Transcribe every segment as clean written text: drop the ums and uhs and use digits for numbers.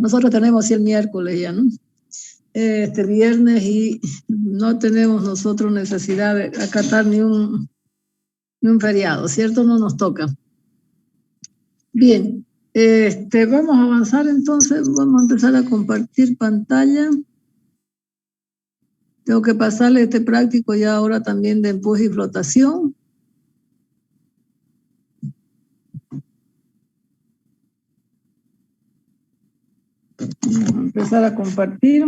Nosotros tenemos el miércoles ya, ¿no? Este viernes, y no tenemos nosotros necesidad de acatar ni un feriado, ¿cierto? No nos toca. Bien, vamos a avanzar entonces, vamos a empezar a compartir pantalla. Tengo que pasarle este práctico ya ahora también de empuje y flotación. Vamos a empezar a compartir.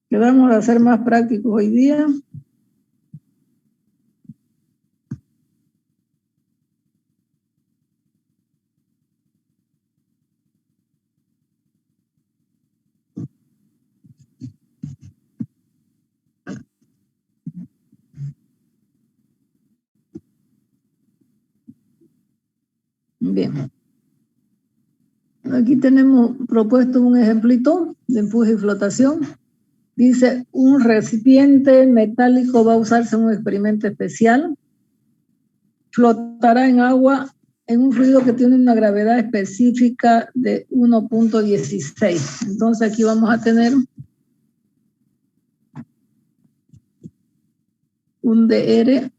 Quedamos a hacer más prácticos hoy día. Bien. Aquí tenemos propuesto un ejemplito de empuje y flotación. Dice, un recipiente metálico va a usarse en un experimento especial. Flotará en agua en un fluido que tiene una gravedad específica de 1.16. Entonces aquí vamos a tener un dr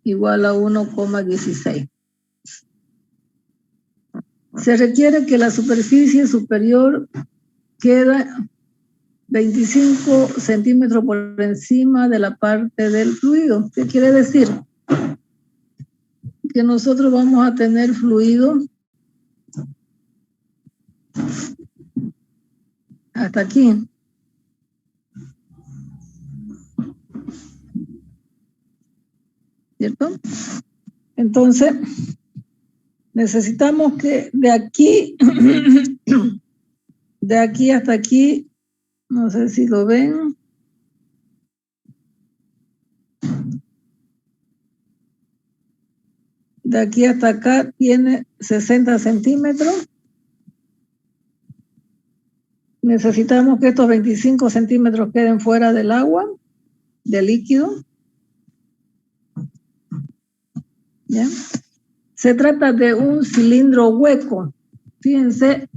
igual a 1,16. Se requiere que la superficie superior quede 25 centímetros por encima de la parte del fluido. ¿Qué quiere decir? Que nosotros vamos a tener fluido hasta aquí. ¿Cierto? Entonces, necesitamos que de aquí hasta aquí, no sé si lo ven, de aquí hasta acá tiene 60 centímetros. Necesitamos que estos 25 centímetros queden fuera del agua, del líquido. ¿Ya? Se trata de un cilindro hueco. Fíjense,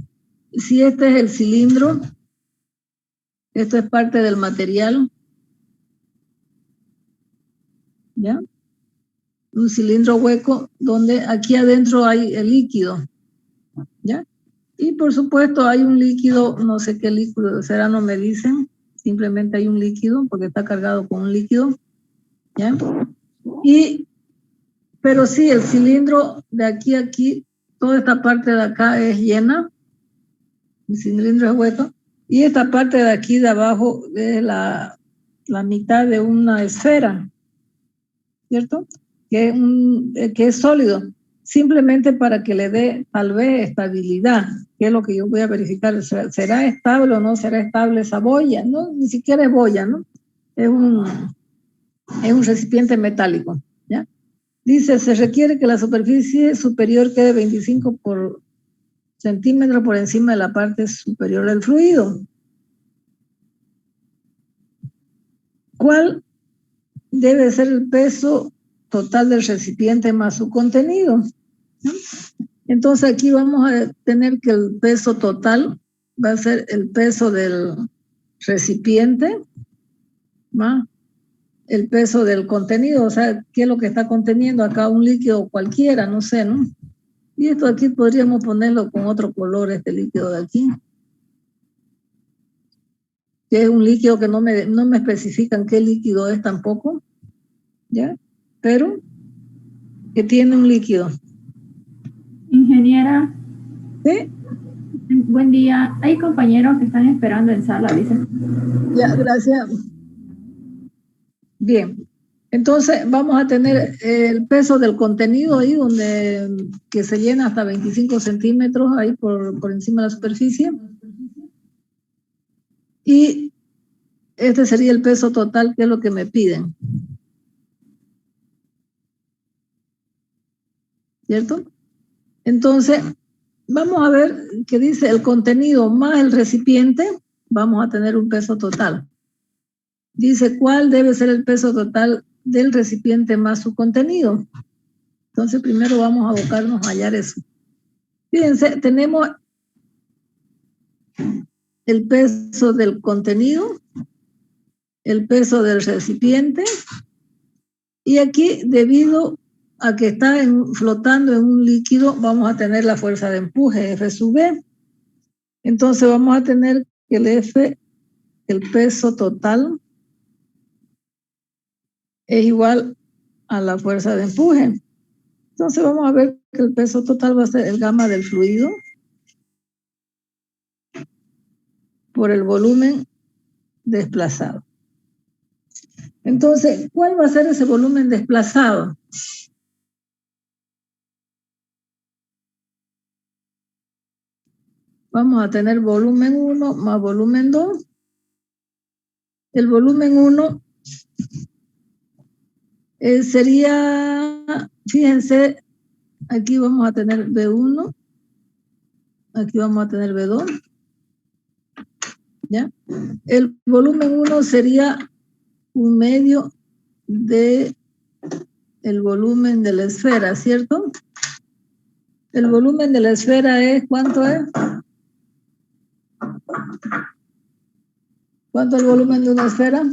si este es el cilindro, esto es parte del material. ¿Ya? Un cilindro hueco donde aquí adentro hay el líquido. ¿Ya? Y por supuesto hay un líquido, no sé qué líquido será, no me dicen, simplemente hay un líquido porque está cargado con un líquido. ¿Ya? Pero sí, el cilindro de aquí a aquí, toda esta parte de acá es llena, el cilindro es hueco, y esta parte de aquí de abajo es la mitad de una esfera, ¿cierto? Que es sólido, simplemente para que le dé tal vez estabilidad, que es lo que yo voy a verificar. ¿Será estable o no será estable esa boya? No, ni siquiera es boya, ¿no? Es un recipiente metálico, ¿ya? Dice, se requiere que la superficie superior quede 25 centímetros por encima de la parte superior del fluido. ¿Cuál debe ser el peso total del recipiente más su contenido? Entonces aquí vamos a tener que el peso total va a ser el peso del recipiente más el peso del contenido, o sea, qué es lo que está conteniendo acá, un líquido cualquiera, no sé, ¿no? Y esto aquí podríamos ponerlo con otro color, este líquido de aquí, que es un líquido que no me especifican qué líquido es tampoco, ¿ya? Pero que tiene un líquido. Ingeniera. ¿Sí? Buen día. Hay compañeros que están esperando en sala, dicen. Ya, gracias. Bien. Entonces vamos a tener el peso del contenido ahí, que se llena hasta 25 centímetros ahí por encima de la superficie. Y este sería el peso total, que es lo que me piden. ¿Cierto? Entonces, vamos a ver qué dice el contenido más el recipiente, vamos a tener un peso total. Dice, ¿cuál debe ser el peso total del recipiente más su contenido? Entonces, primero vamos a abocarnos a hallar eso. Fíjense, tenemos el peso del contenido, el peso del recipiente, y aquí, debido a que está flotando en un líquido, vamos a tener la fuerza de empuje, F sub B. Entonces vamos a tener que el F, el peso total, es igual a la fuerza de empuje. Entonces vamos a ver que el peso total va a ser el gamma del fluido por el volumen desplazado. Entonces, ¿cuál va a ser ese volumen desplazado? Vamos a tener volumen 1 más volumen 2. El volumen 1 sería, fíjense, aquí vamos a tener B1, aquí vamos a tener B2, ¿ya? El volumen 1 sería un medio de el volumen de la esfera, ¿cierto? El volumen de la esfera es, ¿cuánto es? ¿Cuánto es el volumen de una esfera?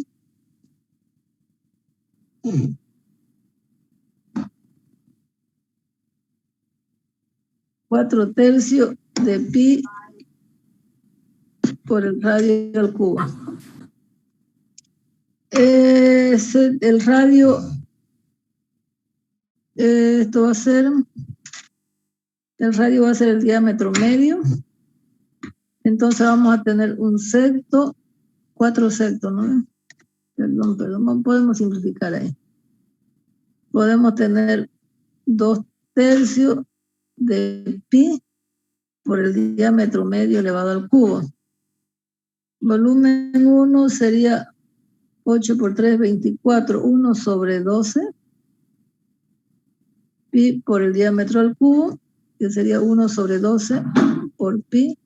4/3 de pi por el radio al cubo. El radio, esto va a ser, el radio va a ser el diámetro medio. Entonces vamos a tener un sexto, 4 sextos, ¿no? Perdón, podemos simplificar ahí. Podemos tener 2/3 de pi por el diámetro medio elevado al cubo. Volumen 1 sería 8 por 3, 24, 1 sobre 12 pi por el diámetro al cubo, que sería 1 sobre 12 por pi.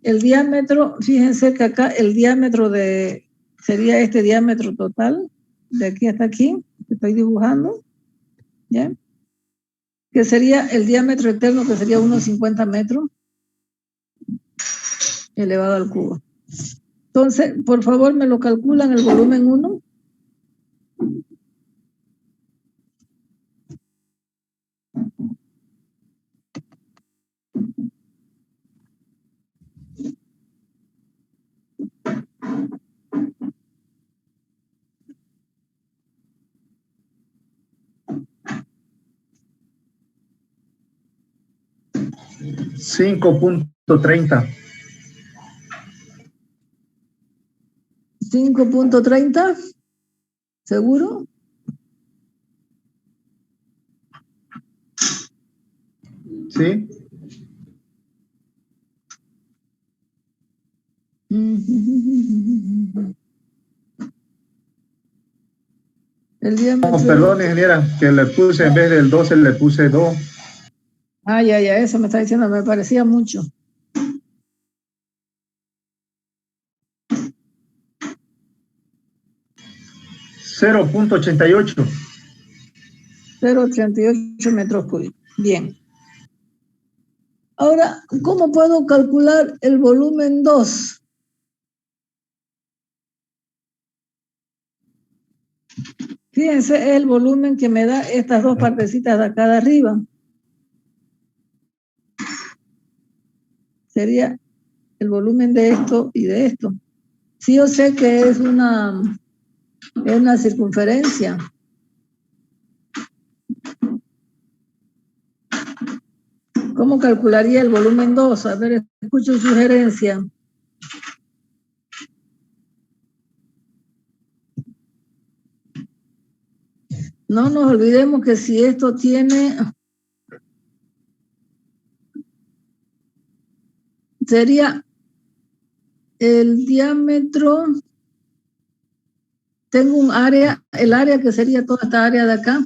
El diámetro, fíjense que acá el diámetro sería este diámetro total, de aquí hasta aquí, que estoy dibujando, ¿ya? Que sería el diámetro externo, que sería unos 50 metros, elevado al cubo. Entonces, por favor, me lo calculan el volumen 1. $5.30. 5.30, ¿seguro? Sí. El diámetro. Oh, perdón, ingeniera, que le puse en vez del 12, le puse 2. Ya, eso me está diciendo, me parecía mucho. 0.88. 0.88 metros cúbicos. Bien. Ahora, ¿cómo puedo calcular el volumen 2? Fíjense el volumen que me da estas dos partecitas de acá de arriba. Sería el volumen de esto y de esto. Sí, yo sé que es una circunferencia. ¿Cómo calcularía el volumen 2? A ver, escucho sugerencia. No nos olvidemos que si esto tiene, sería el diámetro, tengo un área, el área que sería toda esta área de acá,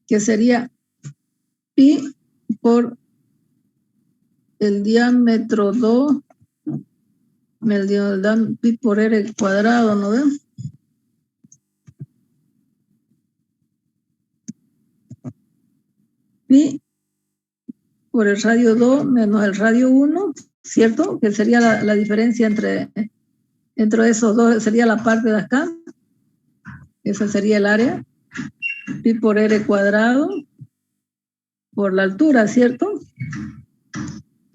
que sería pi por el diámetro 2, me dan pi por r cuadrado, ¿no ven? Pi por el radio 2 menos el radio 1, ¿cierto? Que sería la diferencia entre esos dos, sería la parte de acá. Esa sería el área. Pi por r cuadrado por la altura, ¿cierto?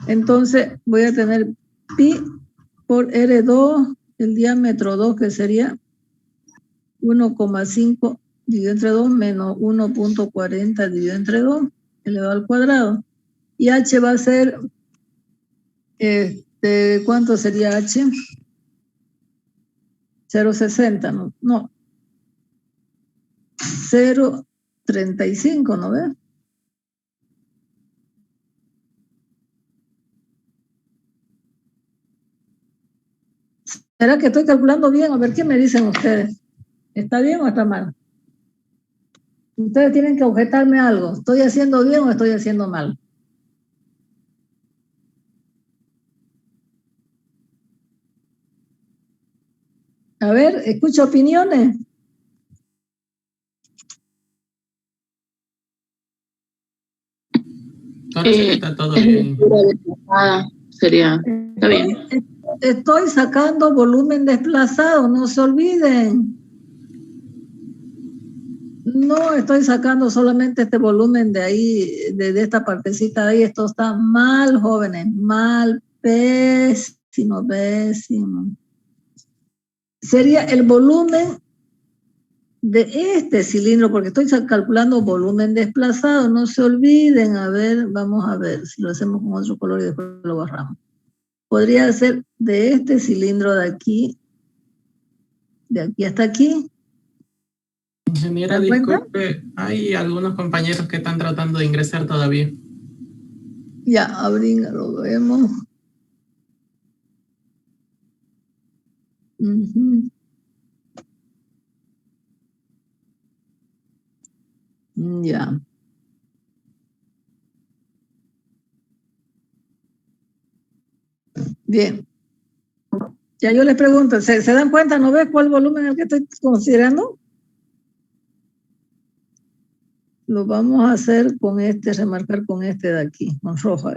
Entonces voy a tener pi por R2, el diámetro 2, que sería 1,5 dividido entre 2 menos 1,40 dividido entre 2 elevado al cuadrado. Y h va a ser, ¿cuánto sería h? 0,60, no. 0,35, ¿no ves? ¿Será que estoy calculando bien? A ver, ¿qué me dicen ustedes? ¿Está bien o está mal? Ustedes tienen que objetarme algo. ¿Estoy haciendo bien o estoy haciendo mal? A ver, escucho opiniones. Ahora sí que está todo bien. Sería, está bien. Estoy sacando volumen desplazado, no se olviden. No estoy sacando solamente este volumen de ahí, de esta partecita de ahí. Esto está mal, jóvenes, mal, pésimo, pésimo. Sería el volumen de este cilindro, porque estoy calculando volumen desplazado, no se olviden. A ver, vamos a ver si lo hacemos con otro color y después lo borramos. Podría ser de este cilindro de aquí hasta aquí. Ingeniera, disculpe, hay algunos compañeros que están tratando de ingresar todavía. Ya, ahorita lo vemos. Ya. Bien. Ya yo les pregunto, ¿se dan cuenta? ¿No ves cuál volumen es el que estoy considerando? Lo vamos a hacer con remarcar con este de aquí, con rojo.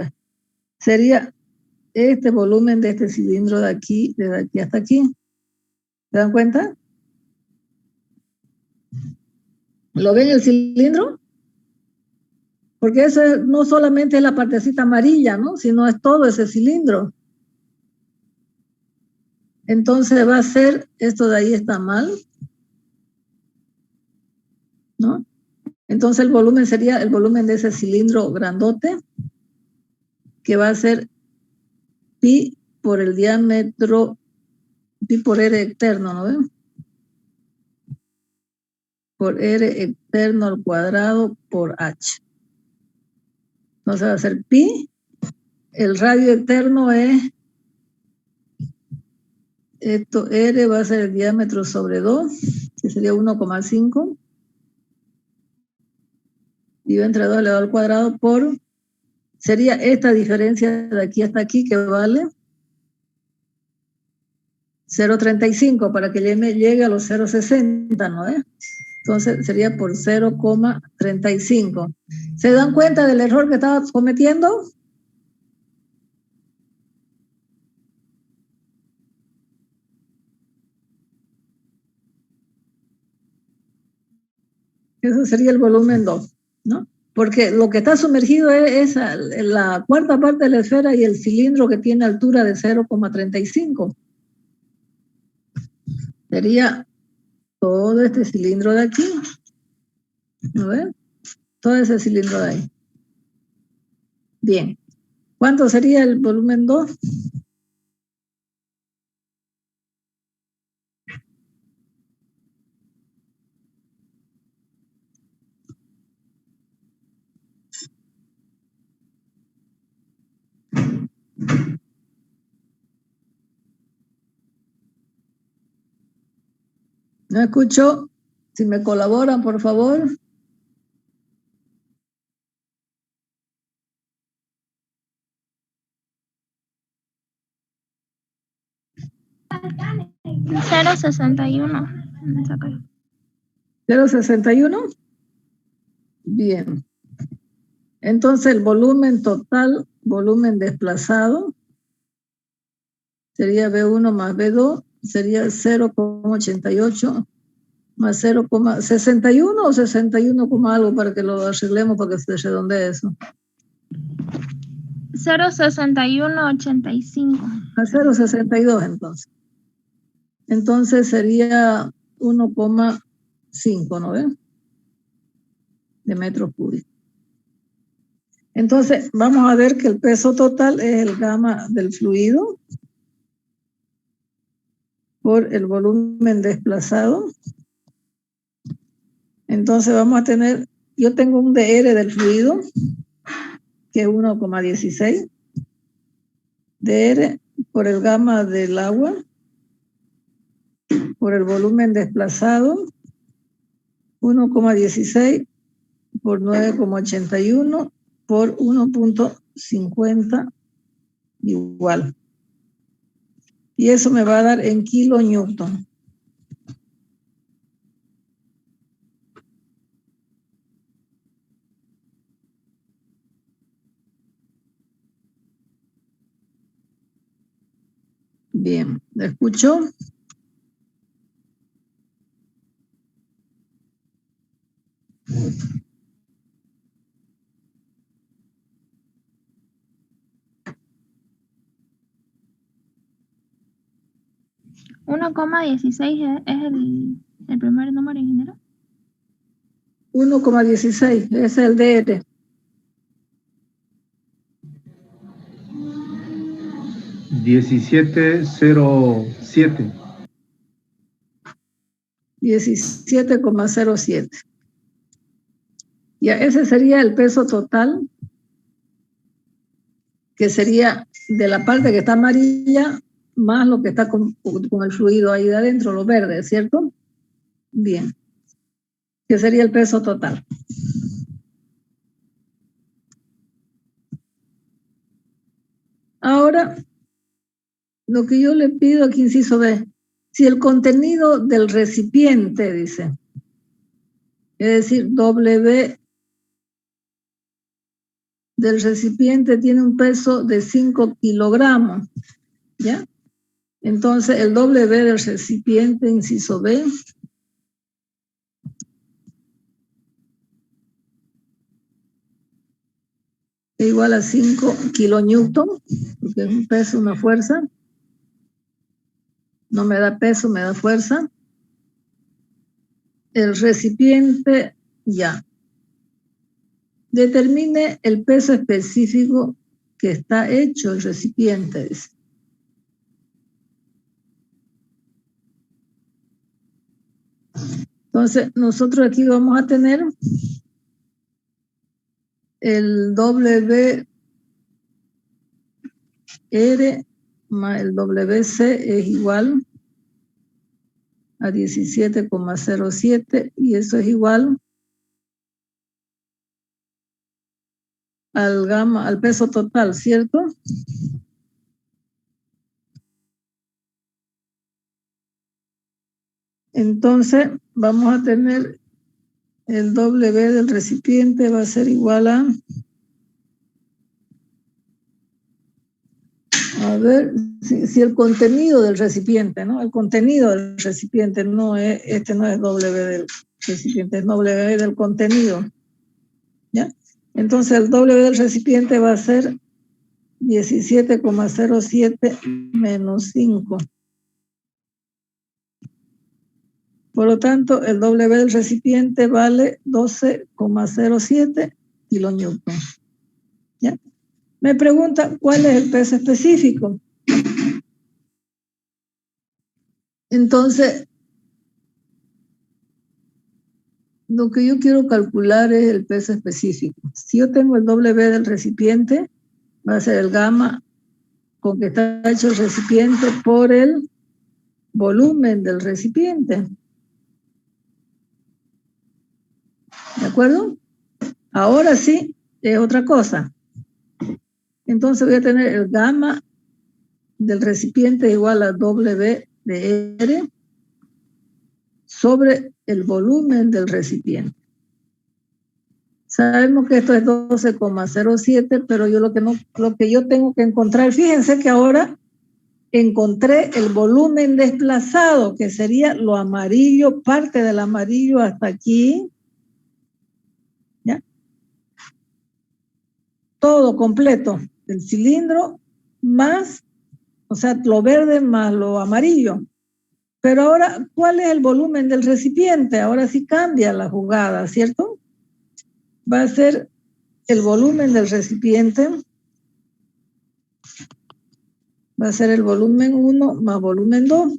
Sería este volumen de este cilindro de aquí, desde aquí hasta aquí. ¿Se dan cuenta? ¿Lo ven el cilindro? Porque eso no solamente es la partecita amarilla, ¿no? Sino es todo ese cilindro. Entonces va a ser, esto de ahí está mal, ¿no? Entonces el volumen sería el volumen de ese cilindro grandote, que va a ser pi por el diámetro, pi por r externo, ¿no ven? Por r externo al cuadrado por h. Entonces va a ser pi, el radio externo es, esto r va a ser el diámetro sobre 2, que sería 1,5. Dividido entre 2 elevado al cuadrado por, sería esta diferencia de aquí hasta aquí, que vale 0,35 para que llegue a los 0,60, ¿no es? Entonces sería por 0,35. ¿Se dan cuenta del error que estaba cometiendo? Eso sería el volumen 2, ¿no? Porque lo que está sumergido es la cuarta parte de la esfera y el cilindro que tiene altura de 0,35. Sería todo este cilindro de aquí, ¿no ven? Todo ese cilindro de ahí. Bien. ¿Cuánto sería el volumen 2? No escucho. Si me colaboran, por favor. $0.61. 0,61. Bien. Entonces el volumen total, volumen desplazado, sería V1 más V2, sería 0,88 más 0,61 o 61, algo para que lo arreglemos para que se redondee eso. 0,6185. A 0,62 entonces. Entonces sería 1,5, ¿no ven? De metros cúbicos. Entonces vamos a ver que el peso total es el gamma del fluido por el volumen desplazado. Entonces vamos a tener, yo tengo un DR del fluido, que es 1,16. DR por el gamma del agua, por el volumen desplazado, 1,16 por 9,81 por 1,50 igual. Y eso me va a dar en kilonewton. Bien, ¿me escuchó? ¿1,16 es el primer número en general? 1,16, ese es el DR. $17.07. 17,07. Ya, ese sería el peso total, que sería de la parte que está amarilla, más lo que está con el fluido ahí de adentro, lo verde, ¿cierto? Bien. Que sería el peso total. Ahora, lo que yo le pido aquí, inciso B, si el contenido del recipiente, dice, es decir, W del recipiente tiene un peso de 5 kilogramos, ¿ya? Entonces, el W del recipiente, inciso B, es igual a 5 kilonewton, porque es un peso, una fuerza. No me da peso, me da fuerza. El recipiente, ya. Determine el peso específico que está hecho el recipiente. Dice. Entonces, nosotros aquí vamos a tener el WR más el WC es igual a 17,07 y eso es igual al gamma, al peso total, ¿cierto? Entonces, vamos a tener el W del recipiente va a ser igual a ver, si el contenido del recipiente, ¿no? El contenido del recipiente no es, este no es W del recipiente, es W del contenido, ¿ya? Entonces el W del recipiente va a ser 17,07 menos 5. Por lo tanto, el W del recipiente vale 12,07 kilonewton. ¿Ya? Me pregunta, ¿cuál es el peso específico? Entonces, lo que yo quiero calcular es el peso específico. Si yo tengo el W del recipiente, va a ser el gamma con que está hecho el recipiente por el volumen del recipiente. ¿De acuerdo? Ahora sí, es otra cosa. Entonces voy a tener el gamma del recipiente igual a W de R sobre el volumen del recipiente. Sabemos que esto es 12,07, pero yo lo que yo tengo que encontrar, fíjense que ahora encontré el volumen desplazado, que sería lo amarillo, parte del amarillo hasta aquí. ¿Ya? Todo completo, el cilindro más, o sea, lo verde más lo amarillo. Pero ahora, ¿cuál es el volumen del recipiente? Ahora sí cambia la jugada, ¿cierto? Va a ser el volumen del recipiente, va a ser el volumen 1 más volumen 2.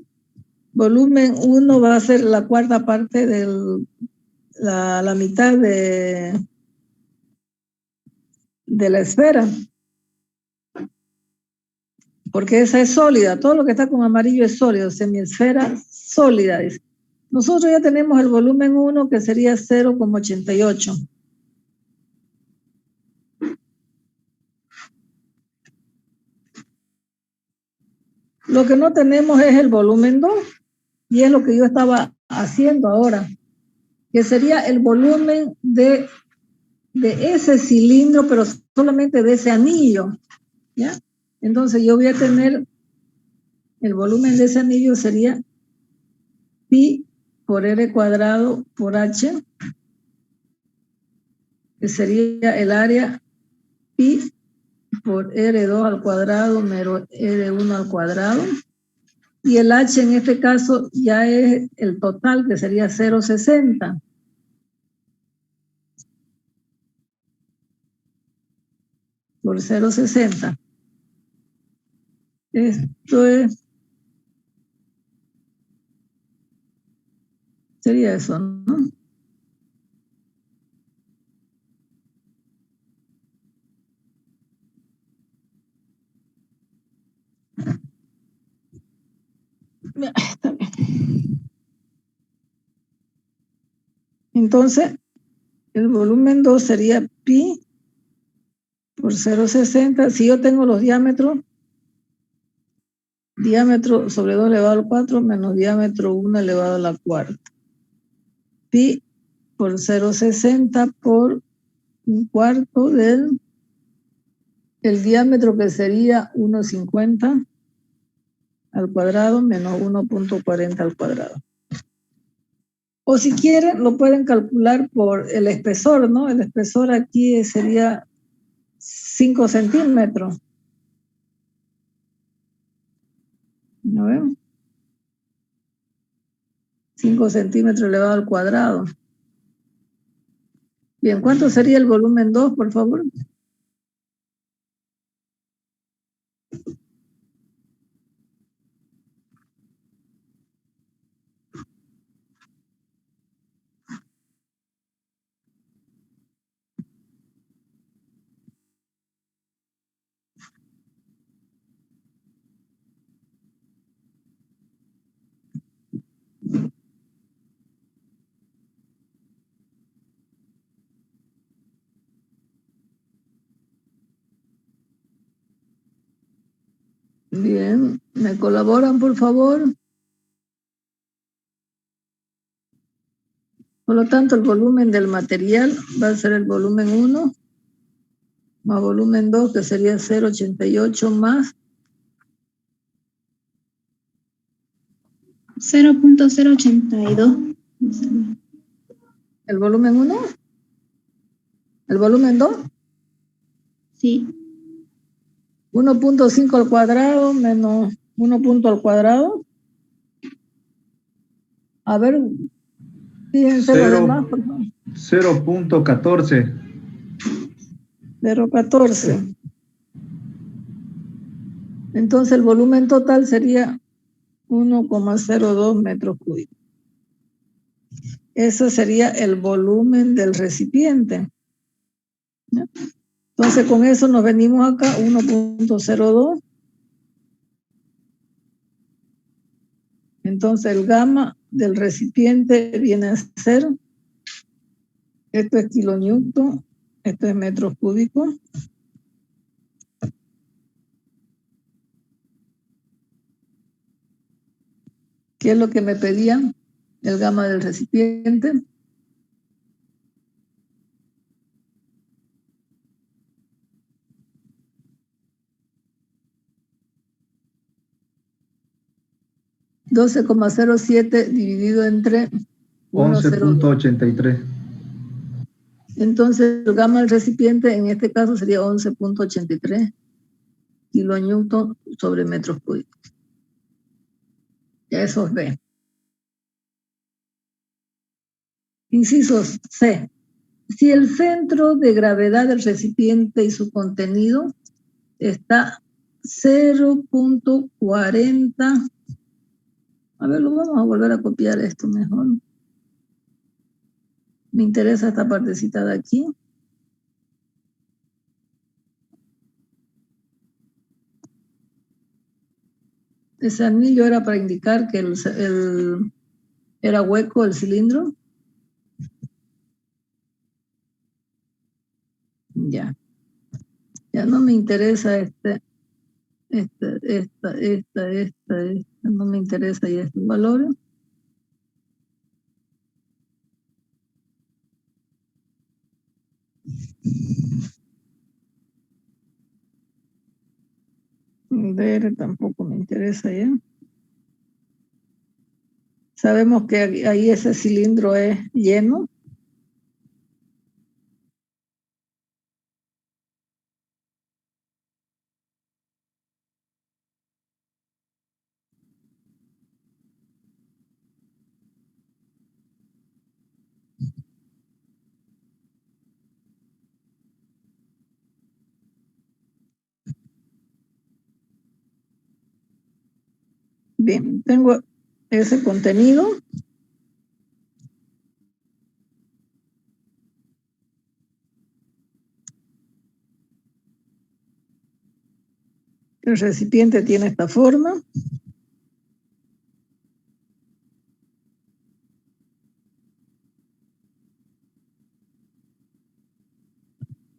Volumen 1 va a ser la cuarta parte de la mitad de la esfera, porque esa es sólida, todo lo que está con amarillo es sólido, semiesfera sólida. Dice. Nosotros ya tenemos el volumen 1 que sería 0,88. Lo que no tenemos es el volumen 2, y es lo que yo estaba haciendo ahora, que sería el volumen de ese cilindro, pero solamente de ese anillo, ¿ya? Entonces yo voy a tener, el volumen de ese anillo sería pi por r cuadrado por h, que sería el área pi por R2 al cuadrado menos R1 al cuadrado. Y el H en este caso ya es el total, que sería 0,60. Por 0,60. Esto es... Sería eso, ¿no? Entonces, el volumen 2 sería pi por 0,60. Si yo tengo los diámetros, diámetro sobre 2 elevado al 4 menos diámetro 1 elevado a la cuarta. Pi por 0,60 por un cuarto del el diámetro, que sería 1,50 al cuadrado menos 1,40 al cuadrado. O si quieren, lo pueden calcular por el espesor, ¿no? El espesor aquí sería 5 centímetros. ¿No ven? 5 centímetros elevado al cuadrado. Bien, ¿cuánto sería el volumen 2, por favor? Bien, ¿me colaboran, por favor? Por lo tanto, el volumen del material va a ser el volumen 1 más volumen 2, que sería 0,88 más 0.082. el volumen 1, el volumen 2. Sí. 1,5 al cuadrado menos 1 punto al cuadrado. A ver, fíjense lo demás, por favor. 0.14. 0,14. Entonces el volumen total sería 1,02 metros cúbicos. Ese sería el volumen del recipiente. ¿Ya? Entonces con eso nos venimos acá, 1,02. Entonces el gamma del recipiente viene a ser, esto es kilonewton, esto es metros cúbicos. ¿Qué es lo que me pedían? El gamma del recipiente. 12,07 dividido entre 11.83. Entonces, el gamma del recipiente en este caso sería 11.83 kilonewton sobre metros cúbicos. Ya eso es B. Inciso C. Si el centro de gravedad del recipiente y su contenido está 0.40. A ver, lo vamos a volver a copiar esto mejor. Me interesa esta partecita de aquí. Ese anillo era para indicar que era hueco el cilindro. Ya. Ya no me interesa esta. No me interesa ya estos valores. DR tampoco me interesa ya. Sabemos que ahí ese cilindro es lleno. Bien, tengo ese contenido. El recipiente tiene esta forma.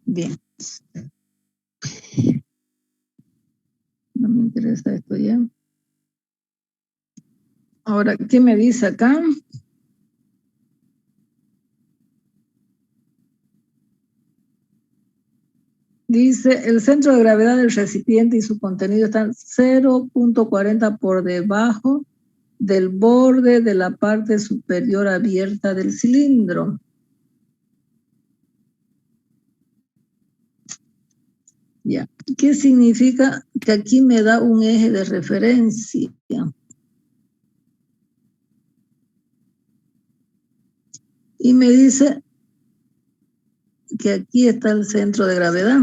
Bien. No me interesa esto ya. Ahora, ¿qué me dice acá? Dice, el centro de gravedad del recipiente y su contenido están 0.40 por debajo del borde de la parte superior abierta del cilindro. Ya. ¿Qué significa? Que aquí me da un eje de referencia. Y me dice que aquí está el centro de gravedad.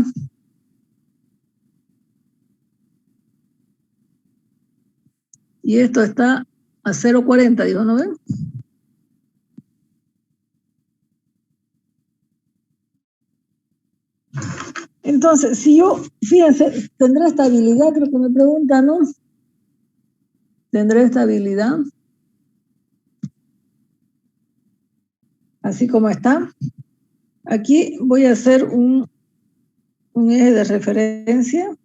Y esto está a 0.40, digo, ¿no ven? Entonces, si yo, fíjense, ¿tendrá estabilidad? Creo que me preguntan, ¿no? ¿Tendrá estabilidad? Así como está. Aquí voy a hacer un eje de referencia.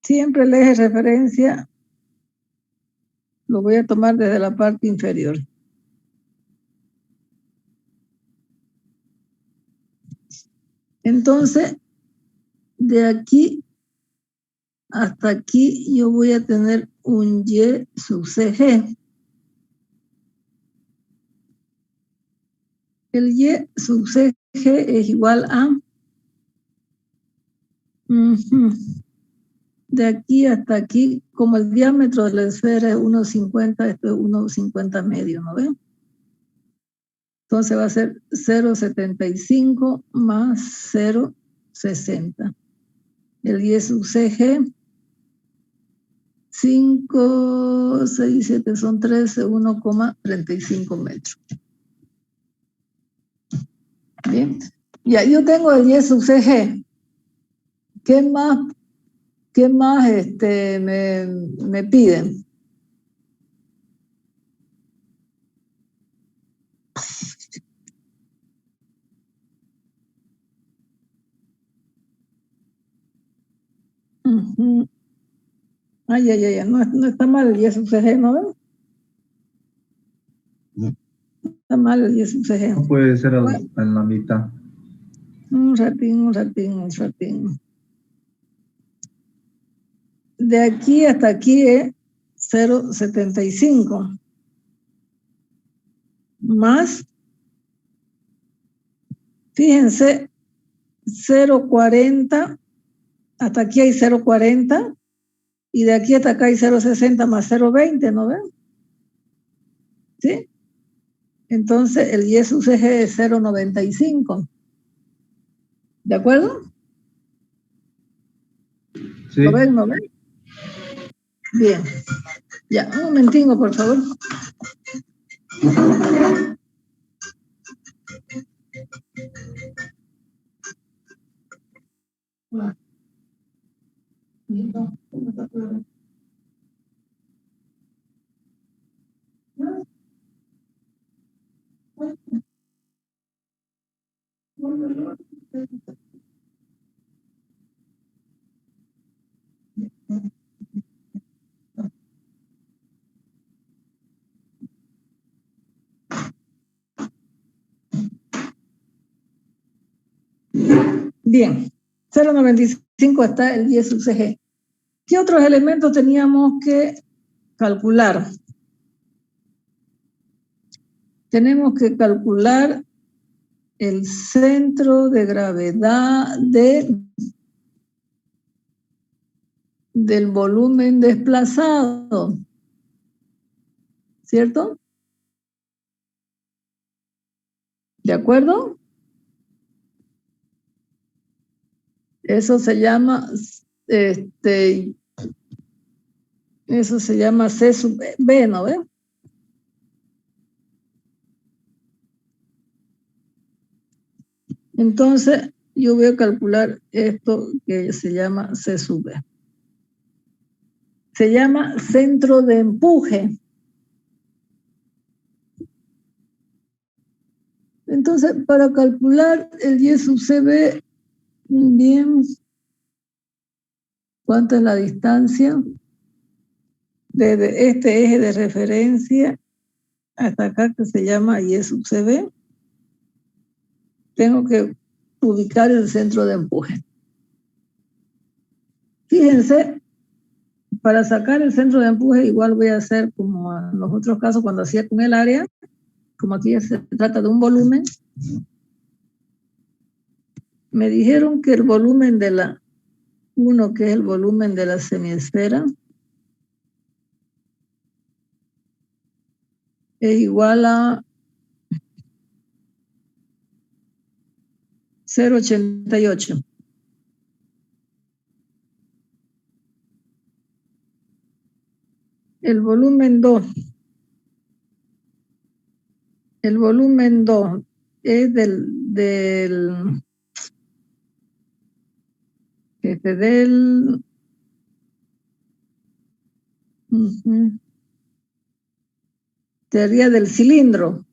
Siempre el eje de referencia lo voy a tomar desde la parte inferior. Entonces, de aquí hasta aquí yo voy a tener un Y sub CG. El Y sub CG es igual a... De aquí hasta aquí, como el diámetro de la esfera es 1,50, esto es 1,50 medio, ¿no ven? Entonces va a ser 0,75 más 0,60. El Y sub CG, 5, 6, 7 son 13, 1,35 metros. Bien. Ya, yo tengo el Y sub CG. ¿Qué más me piden? Ay, no está mal el Y sub CG, ¿no ven? Está mal el Y sub CG. No puede ser en la mitad. Un ratín. de aquí hasta aquí es 0,75. Más, fíjense, 0,40, hasta aquí hay 0,40, y de aquí hasta acá hay 0,60 más 0,20, ¿no ven? ¿Sí? Entonces el Y sub CG es 0,95. ¿De acuerdo? Sí. ¿Lo ven? ¿No ven? Bien. Ya, un momentinho, por favor. Bien, 0,95 está el Y sub CG. ¿Qué otros elementos teníamos que calcular? Tenemos que calcular el centro de gravedad del volumen desplazado, ¿cierto? ¿De acuerdo? Eso se llama, eso se llama C sub B, ¿no ve? Entonces, yo voy a calcular esto que se llama C sub B. Se llama centro de empuje. Entonces, para calcular el Y sub CB, bien, ¿cuánta es la distancia desde este eje de referencia hasta acá que se llama Y sub CB? Tengo que ubicar el centro de empuje. Fíjense, para sacar el centro de empuje igual voy a hacer como en los otros casos cuando hacía con el área, como aquí se trata de un volumen. Me dijeron que el volumen de la 1, que es el volumen de la semiesfera, es igual a 0,88. El volumen 2 es del sería del cilindro,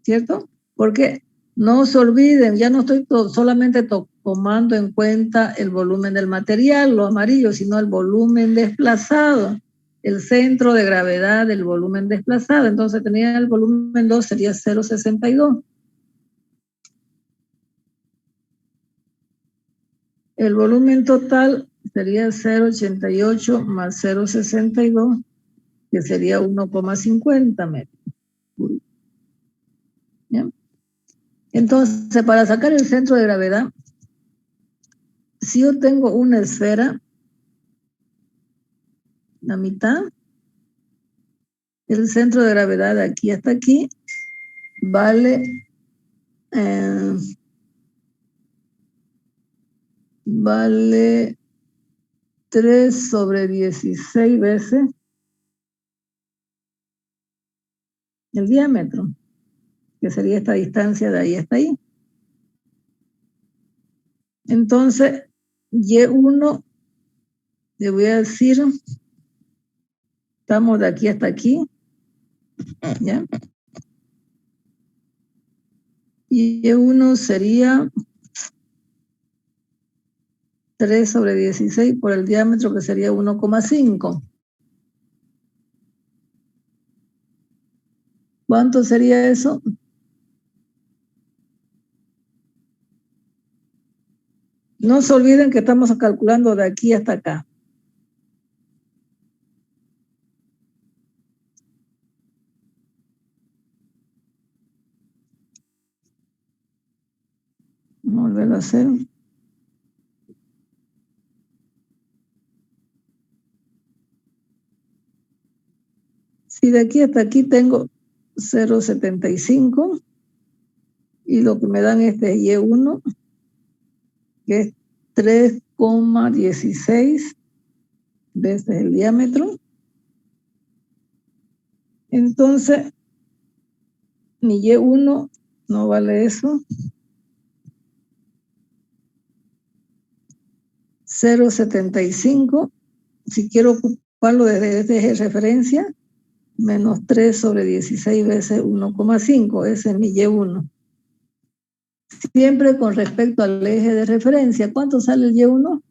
¿cierto? Porque no se olviden, ya no estoy solamente tomando en cuenta el volumen del material, lo amarillo, sino el volumen desplazado, el centro de gravedad del volumen desplazado. Entonces tenía el volumen 2, sería 0,62. El volumen total sería 0,88 más 0,62, que sería 1,50 metros. ¿Ya? Entonces, para sacar el centro de gravedad, si yo tengo una esfera, la mitad, el centro de gravedad de aquí hasta aquí vale 3/16 veces el diámetro, que sería esta distancia de ahí hasta ahí. Entonces, Y1, le voy a decir, estamos de aquí hasta aquí, ¿ya? Y Y1 sería 3/16 por el diámetro, que sería 1,5. ¿Cuánto sería eso? No se olviden que estamos calculando de aquí hasta acá. Vamos a volver a hacer. Si de aquí hasta aquí tengo 0,75 y lo que me dan este es Y1, que es 3,16 veces el diámetro. Entonces, mi Y1 no vale eso. 0,75. Si quiero ocuparlo desde este eje de referencia, menos 3 sobre 16 veces 1,5. Ese es mi Y1. Siempre con respecto al eje de referencia. ¿Cuánto sale el Y1?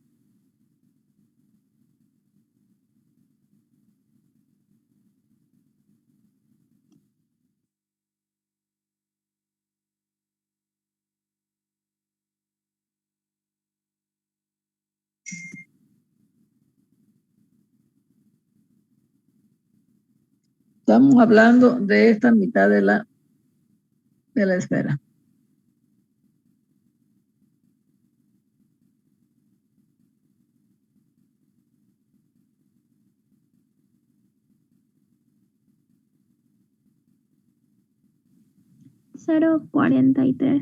Estamos hablando de esta mitad de la esfera. $0.43.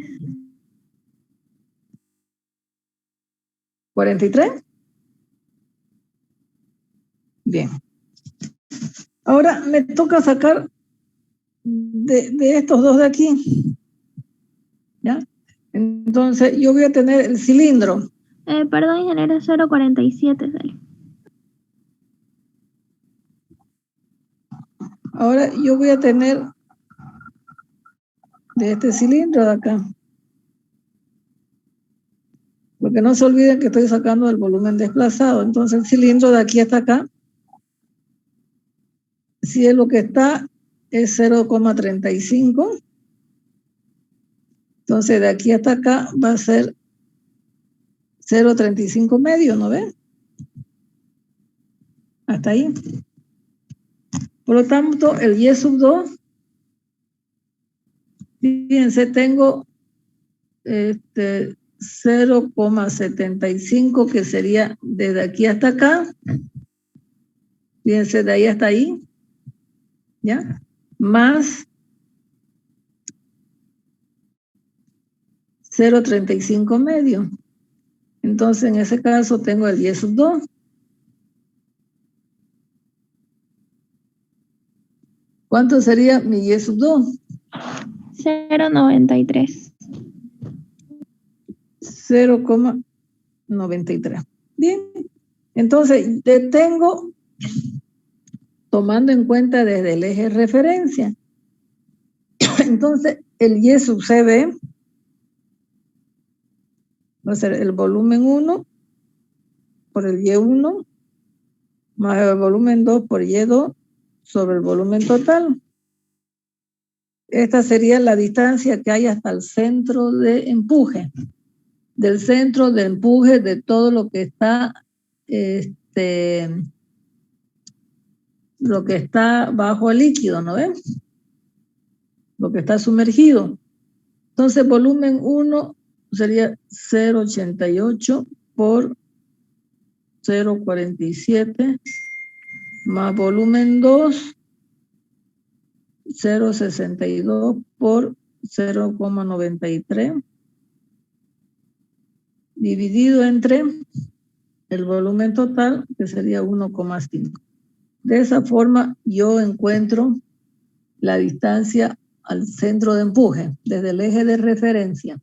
¿43? Bien. Ahora me toca sacar de estos dos de aquí. ¿Ya? Entonces yo voy a tener el cilindro. Perdón, ingeniero, 0.47 sale. Ahora yo voy a tener de este cilindro de acá. Porque no se olviden que estoy sacando el volumen desplazado. Entonces el cilindro de aquí hasta acá, si es lo que está, es 0,35. Entonces de aquí hasta acá va a ser 0,35 medio, ¿no ven? Hasta ahí. Por lo tanto, el Y sub 2, fíjense, tengo 0,75 que sería desde aquí hasta acá. Fíjense, de ahí hasta ahí. ¿Ya? Más 0,35 medio. Entonces, en ese caso, tengo el Y sub 2. ¿Cuánto sería mi Y sub 2? 0.93. 0,93. Bien. Entonces, tengo, tomando en cuenta desde el eje de referencia. Entonces, el Y sub CB va a ser el volumen 1 por el Y1 más el volumen 2 por Y2 sobre el volumen total. Esta sería la distancia que hay hasta el centro de empuje. Del centro de empuje de todo lo que está bajo el líquido, ¿no ven? Lo que está sumergido. Entonces, volumen 1 sería 0,88 por 0,47 más volumen 2, 0,62 por 0,93 dividido entre el volumen total, que sería 1,5. De esa forma yo encuentro la distancia al centro de empuje desde el eje de referencia.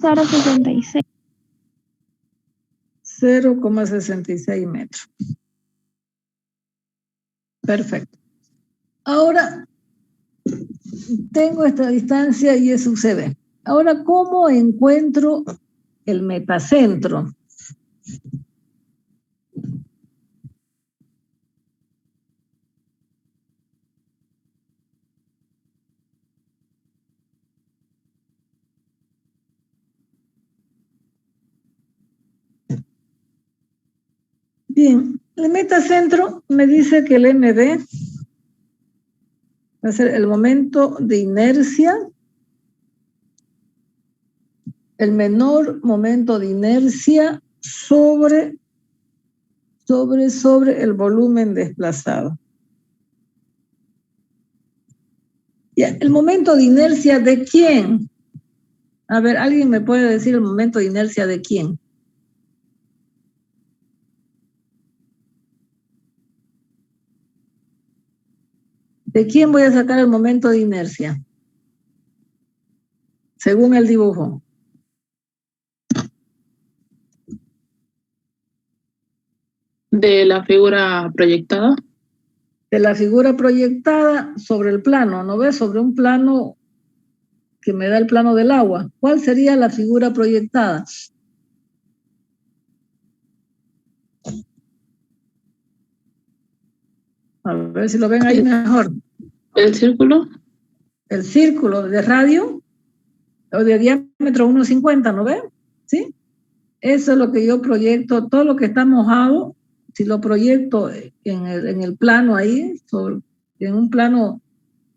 $0.66. 0,66 metros. Perfecto. Ahora tengo esta distancia y es UCB. Ahora, ¿cómo encuentro el metacentro? Bien, el metacentro me dice que el MB va a ser el momento de inercia, el menor momento de inercia sobre el volumen desplazado. Ya, ¿el momento de inercia de quién? A ver, ¿alguien me puede decir el momento de inercia de quién? ¿De quién voy a sacar el momento de inercia? Según el dibujo. De la figura proyectada. De la figura proyectada sobre el plano, ¿no ves? Sobre un plano que me da el plano del agua. ¿Cuál sería la figura proyectada? A ver si lo ven ahí mejor. ¿El círculo? El círculo de radio o de diámetro 1,50, ¿no ven? ¿Sí? Eso es lo que yo proyecto, todo lo que está mojado, si lo proyecto en el plano ahí, en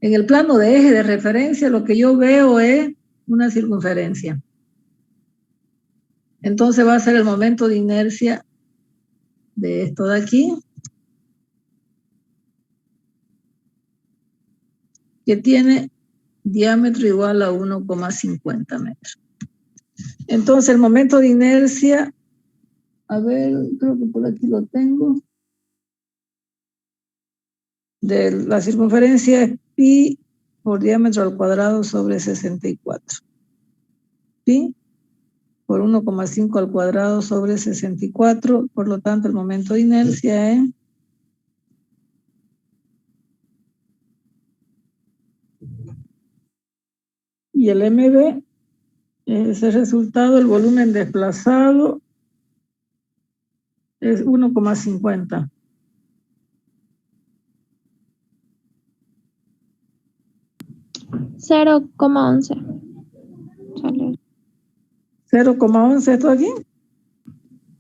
el plano de eje de referencia, lo que yo veo es una circunferencia. Entonces va a ser el momento de inercia de esto de aquí, que tiene diámetro igual a 1,50 metros. Entonces el momento de inercia, a ver, creo que por aquí lo tengo, de la circunferencia es pi por diámetro al cuadrado sobre 64. Pi por 1,5 al cuadrado sobre 64, por lo tanto el momento de inercia es y el MB es el resultado, el volumen desplazado es 1,50. $0,11. Sale. 0,11 esto aquí.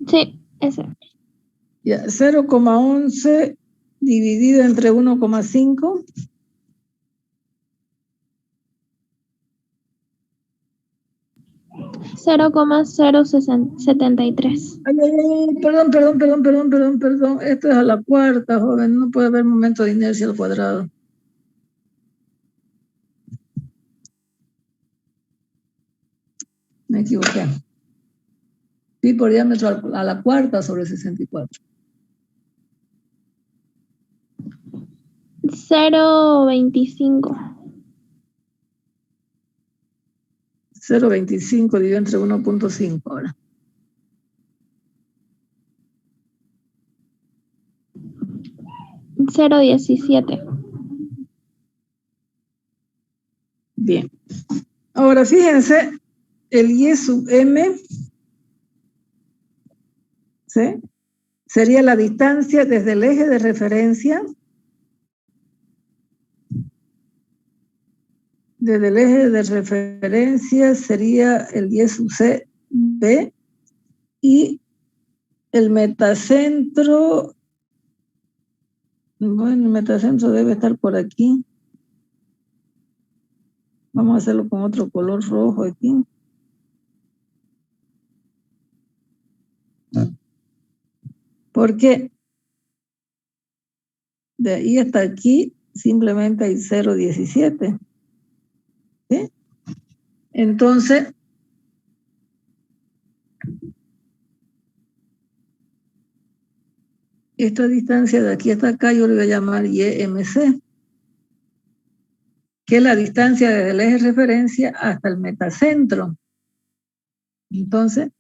Sí, ese. Ya, 0,11 dividido entre 1,5. $0,073. Ay, perdón. Esto es a la cuarta, joven. No puede haber momento de inercia al cuadrado. Me equivoqué. Pi por diámetro a la cuarta sobre 64. 0,25. 0,25 dividido entre 1,5 ahora. $0,17. Bien. Ahora fíjense, el Y sub M, ¿sí? Sería la distancia desde el eje de referencia. Desde el eje de referencia sería el Y sub C, B, y el metacentro, bueno, el metacentro debe estar por aquí. Vamos a hacerlo con otro color rojo aquí. Porque de ahí hasta aquí simplemente hay 0,17. ¿Sí? Entonces, esta distancia de aquí hasta acá yo le voy a llamar YMC, que es la distancia desde el eje de referencia hasta el metacentro. Entonces,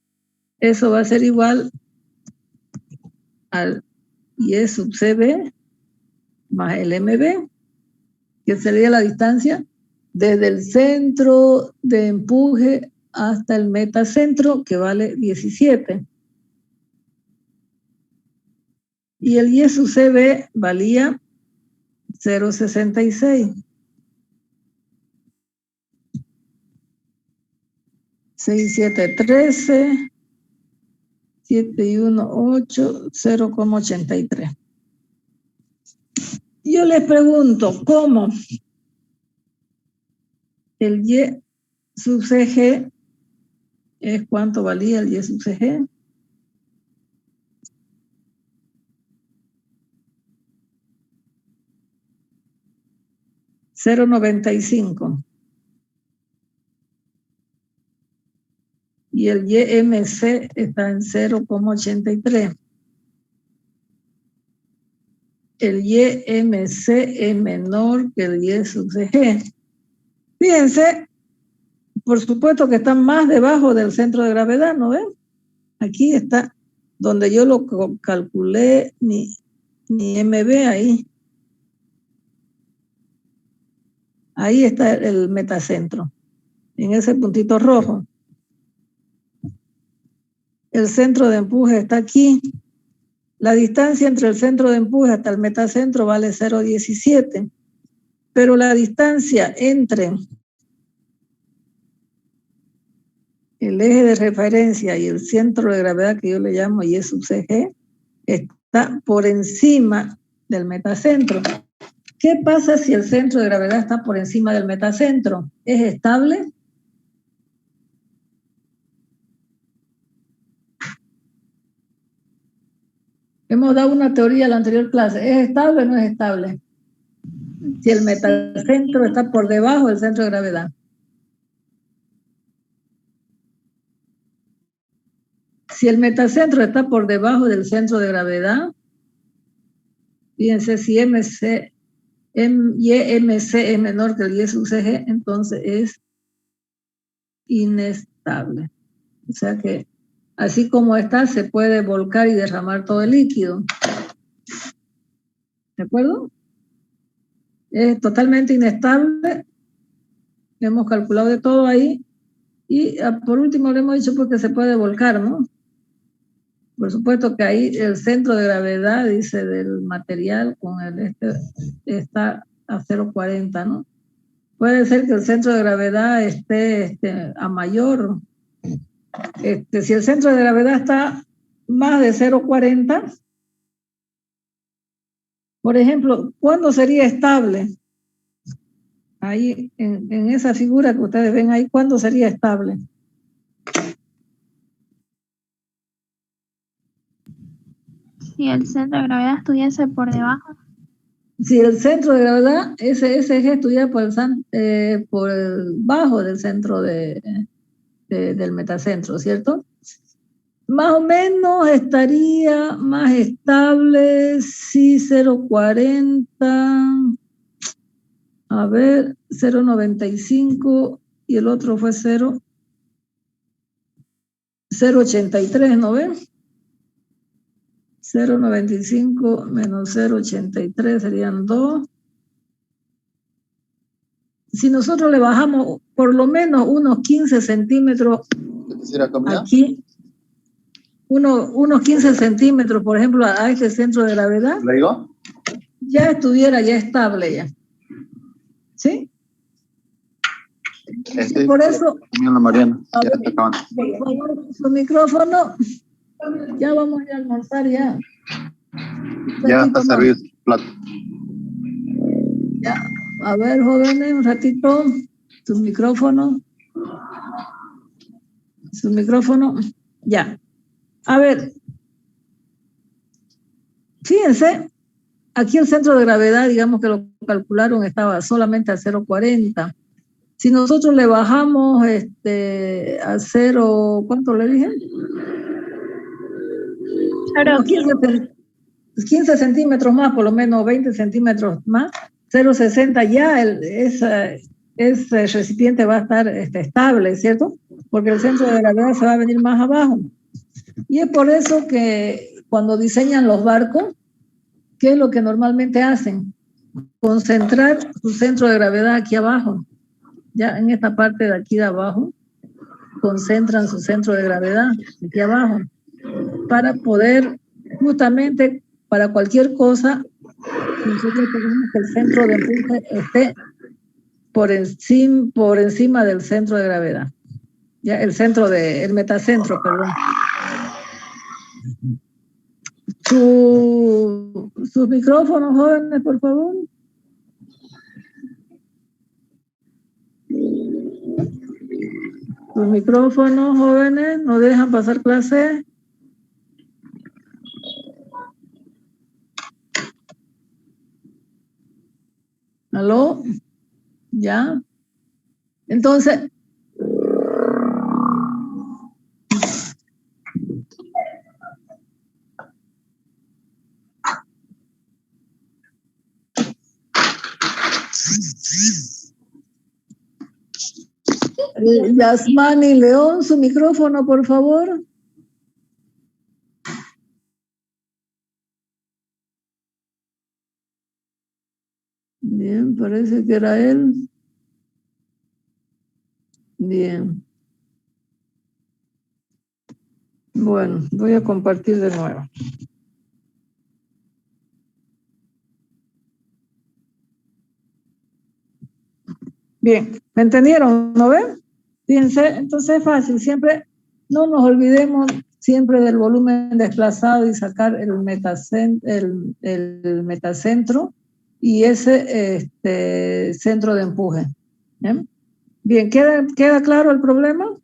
eso va a ser igual al Y sub CB más el MB, que sería la distancia desde el centro de empuje hasta el metacentro, que vale 17. Y el Y sub CB valía 0,66. 6, 7, 13, 7 y 1, 8, 0,83. Yo les pregunto, ¿cómo el Y sub CG es cuánto valía el Y sub CG? $0.95. Y el YMC está en 0,83. El YMC es menor que el Y sub CG. Fíjense, por supuesto que está más debajo del centro de gravedad, ¿no ven? Aquí está donde yo lo calculé, mi MB ahí. Ahí está el metacentro, en ese puntito rojo. El centro de empuje está aquí. La distancia entre el centro de empuje hasta el metacentro vale 0,17. Pero la distancia entre el eje de referencia y el centro de gravedad, que yo le llamo Y sub CG, está por encima del metacentro. ¿Qué pasa si el centro de gravedad está por encima del metacentro? ¿Es estable? Hemos dado una teoría en la anterior clase. ¿Es estable o no es estable? Si el metacentro está por debajo del centro de gravedad. Si el metacentro está por debajo del centro de gravedad, fíjense, si YMC es menor que el Y sub CG, entonces es inestable. O sea que así como está, se puede volcar y derramar todo el líquido. ¿De acuerdo? Es totalmente inestable. Hemos calculado de todo ahí. Y por último le hemos dicho porque se puede volcar, ¿no? Por supuesto que ahí el centro de gravedad, dice, del material con el está a 0,40, ¿no? Puede ser que el centro de gravedad esté a mayor. Si el centro de gravedad está más de 0,40, por ejemplo, ¿cuándo sería estable? Ahí, en esa figura que ustedes ven ahí, ¿cuándo sería estable? Si el centro de gravedad estuviese por debajo. Si el centro de gravedad, ese eje estuviera por el bajo del centro del metacentro, ¿cierto? Más o menos estaría más estable si 0,40, a ver, 0,95 y el otro fue 0,83, ¿no ven? 0,95 menos 0,83 serían 2. Si nosotros le bajamos por lo menos unos 15 centímetros aquí, unos 15 centímetros, por ejemplo, a este centro de gravedad, ya estuviera ya estable ya. ¿Sí? Por eso, Mariana, a ver, su micrófono, ya vamos a ir a almorzar ya. Ya está servido el plato. Ya, a ver, jóvenes, un ratito, su micrófono, ya. A ver, fíjense, aquí el centro de gravedad, digamos que lo calcularon, estaba solamente a 0,40. Si nosotros le bajamos a 0, ¿cuánto le dije? 15 centímetros más, por lo menos 20 centímetros más, 0,60 ya ese recipiente va a estar estable, ¿cierto? Porque el centro de gravedad se va a venir más abajo. Y es por eso que cuando diseñan los barcos, ¿qué es lo que normalmente hacen? Concentrar su centro de gravedad aquí abajo. Ya en esta parte de aquí de abajo, concentran su centro de gravedad aquí abajo, para poder, justamente para cualquier cosa, nosotros tenemos que el centro de empuje esté por encima del centro de gravedad. Ya el metacentro, perdón. Sus micrófonos, jóvenes, por favor. Sus micrófonos, jóvenes, no dejan pasar clase. ¿Aló? ¿Ya? Entonces, Yasmani León, su micrófono, por favor. Bien, parece que era él. Bien. Bueno, voy a compartir de nuevo. Bien, ¿me entendieron? ¿No ven? Fíjense, entonces es fácil, siempre no nos olvidemos siempre del volumen desplazado y sacar el metacentro y ese centro de empuje. ¿Bien? Bien, ¿queda claro el problema?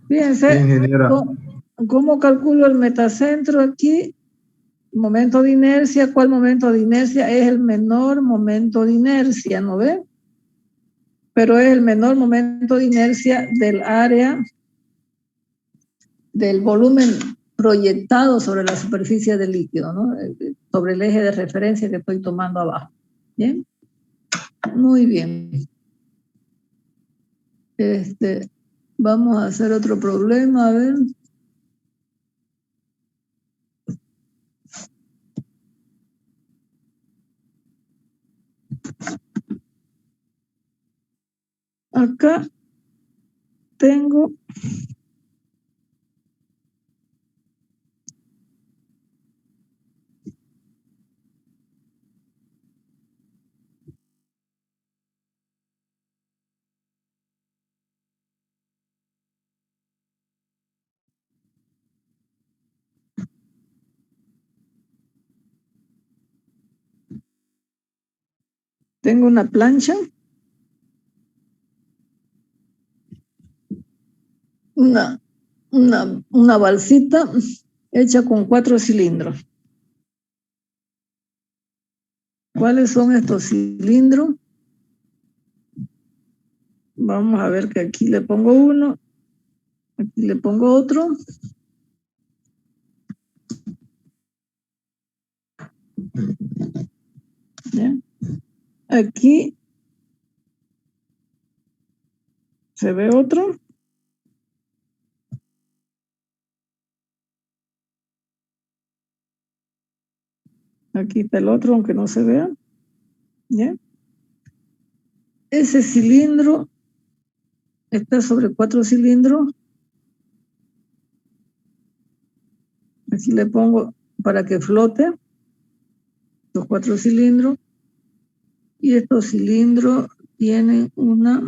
Fíjense, ingeniera. ¿cómo calculo el metacentro aquí? Momento de inercia, ¿cuál momento de inercia? Es el menor momento de inercia, ¿no ve? Pero es el menor momento de inercia del área del volumen proyectado sobre la superficie del líquido, ¿no? Sobre el eje de referencia que estoy tomando abajo. ¿Bien? Muy bien. Vamos a hacer otro problema, a ver. Acá tengo una plancha, una balsita hecha con 4 cilindros. ¿Cuáles son estos cilindros? Vamos a ver que aquí le pongo uno, aquí le pongo otro. ¿Ya? Aquí se ve otro. Aquí está el otro, aunque no se vea. ¿Ya? Ese cilindro está sobre 4 cilindros. Aquí le pongo para que flote los 4 cilindros. Y estos cilindros tienen una...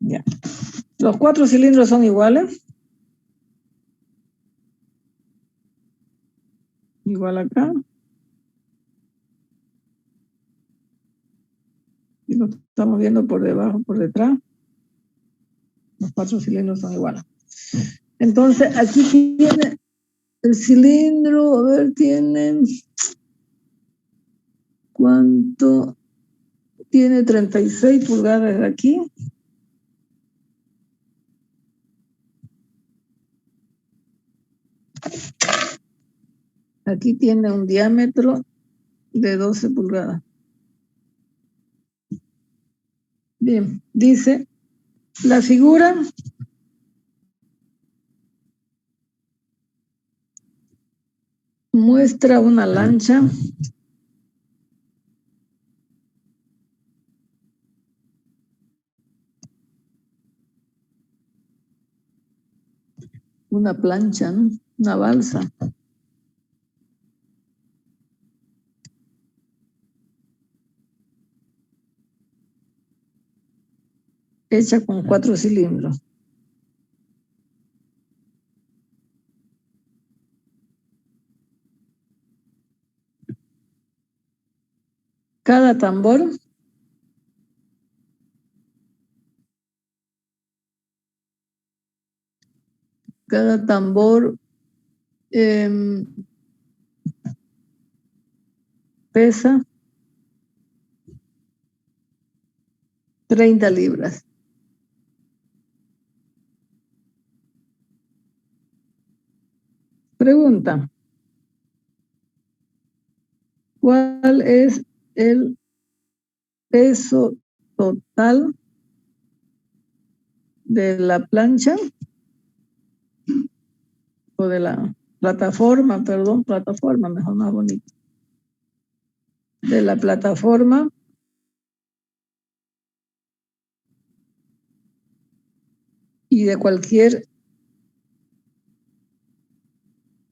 Ya. Los 4 cilindros son iguales. Igual acá. Y lo estamos viendo por debajo, por detrás. Los 4 cilindros son iguales. Entonces, aquí tiene el cilindro, a ver, tiene... ¿Cuánto? Tiene 36 pulgadas aquí. Aquí tiene un diámetro de 12 pulgadas. Bien, dice, la figura muestra una lancha una plancha, ¿no? Una balsa. Hecha con 4 cilindros. Cada tambor pesa 30 libras. Pregunta: ¿cuál es el peso total de la plancha o de la plataforma, perdón, plataforma, mejor, más bonito, de la plataforma y de cualquier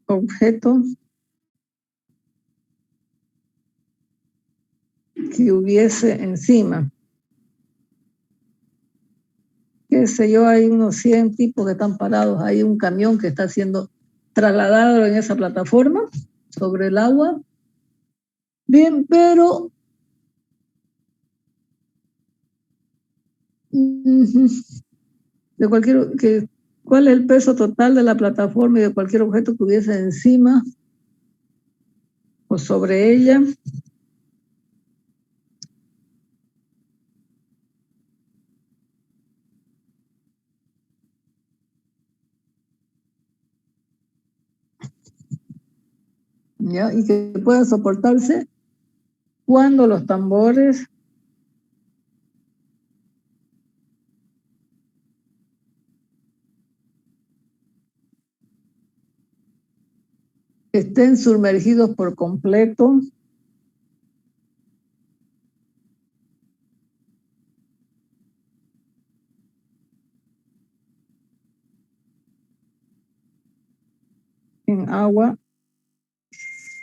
objeto que hubiese encima? Qué sé yo, hay unos 100 tipos que están parados, hay un camión que está siendo trasladado en esa plataforma sobre el agua. Bien, pero de ¿cuál es el peso total de la plataforma y de cualquier objeto que hubiese encima o sobre ella? ¿Ya? Y que pueda soportarse cuando los tambores estén sumergidos por completo en agua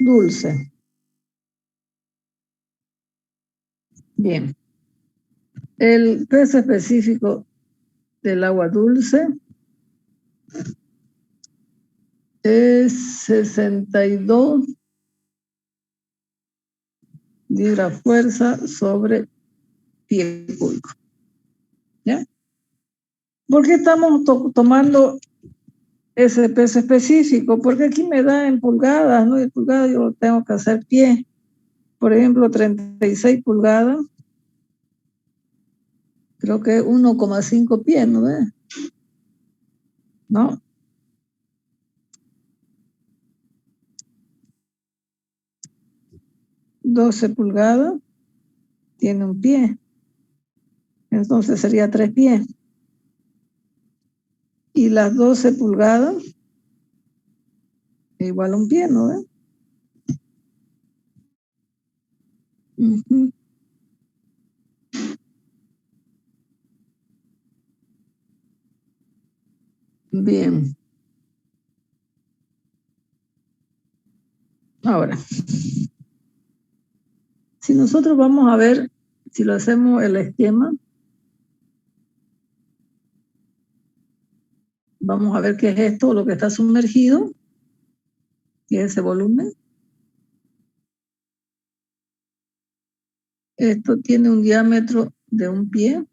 dulce. Bien. El peso específico del agua dulce es 62 libras fuerza sobre pie cúbico. ¿Ya? ¿Por qué estamos tomando ese peso específico? Porque aquí me da en pulgadas, ¿no? Y en pulgadas yo lo tengo que hacer pie. Por ejemplo, 36 pulgadas. Creo que 1,5 pies, ¿no ves? ¿No? $12 pulgadas tiene un pie. Entonces sería 3 pies. Y las 12 pulgadas igual a un pie, ¿no ves? Bien. Ahora, si nosotros vamos a ver, si lo hacemos el esquema, vamos a ver qué es esto, lo que está sumergido, que es ese volumen. Esto tiene un diámetro de un pie,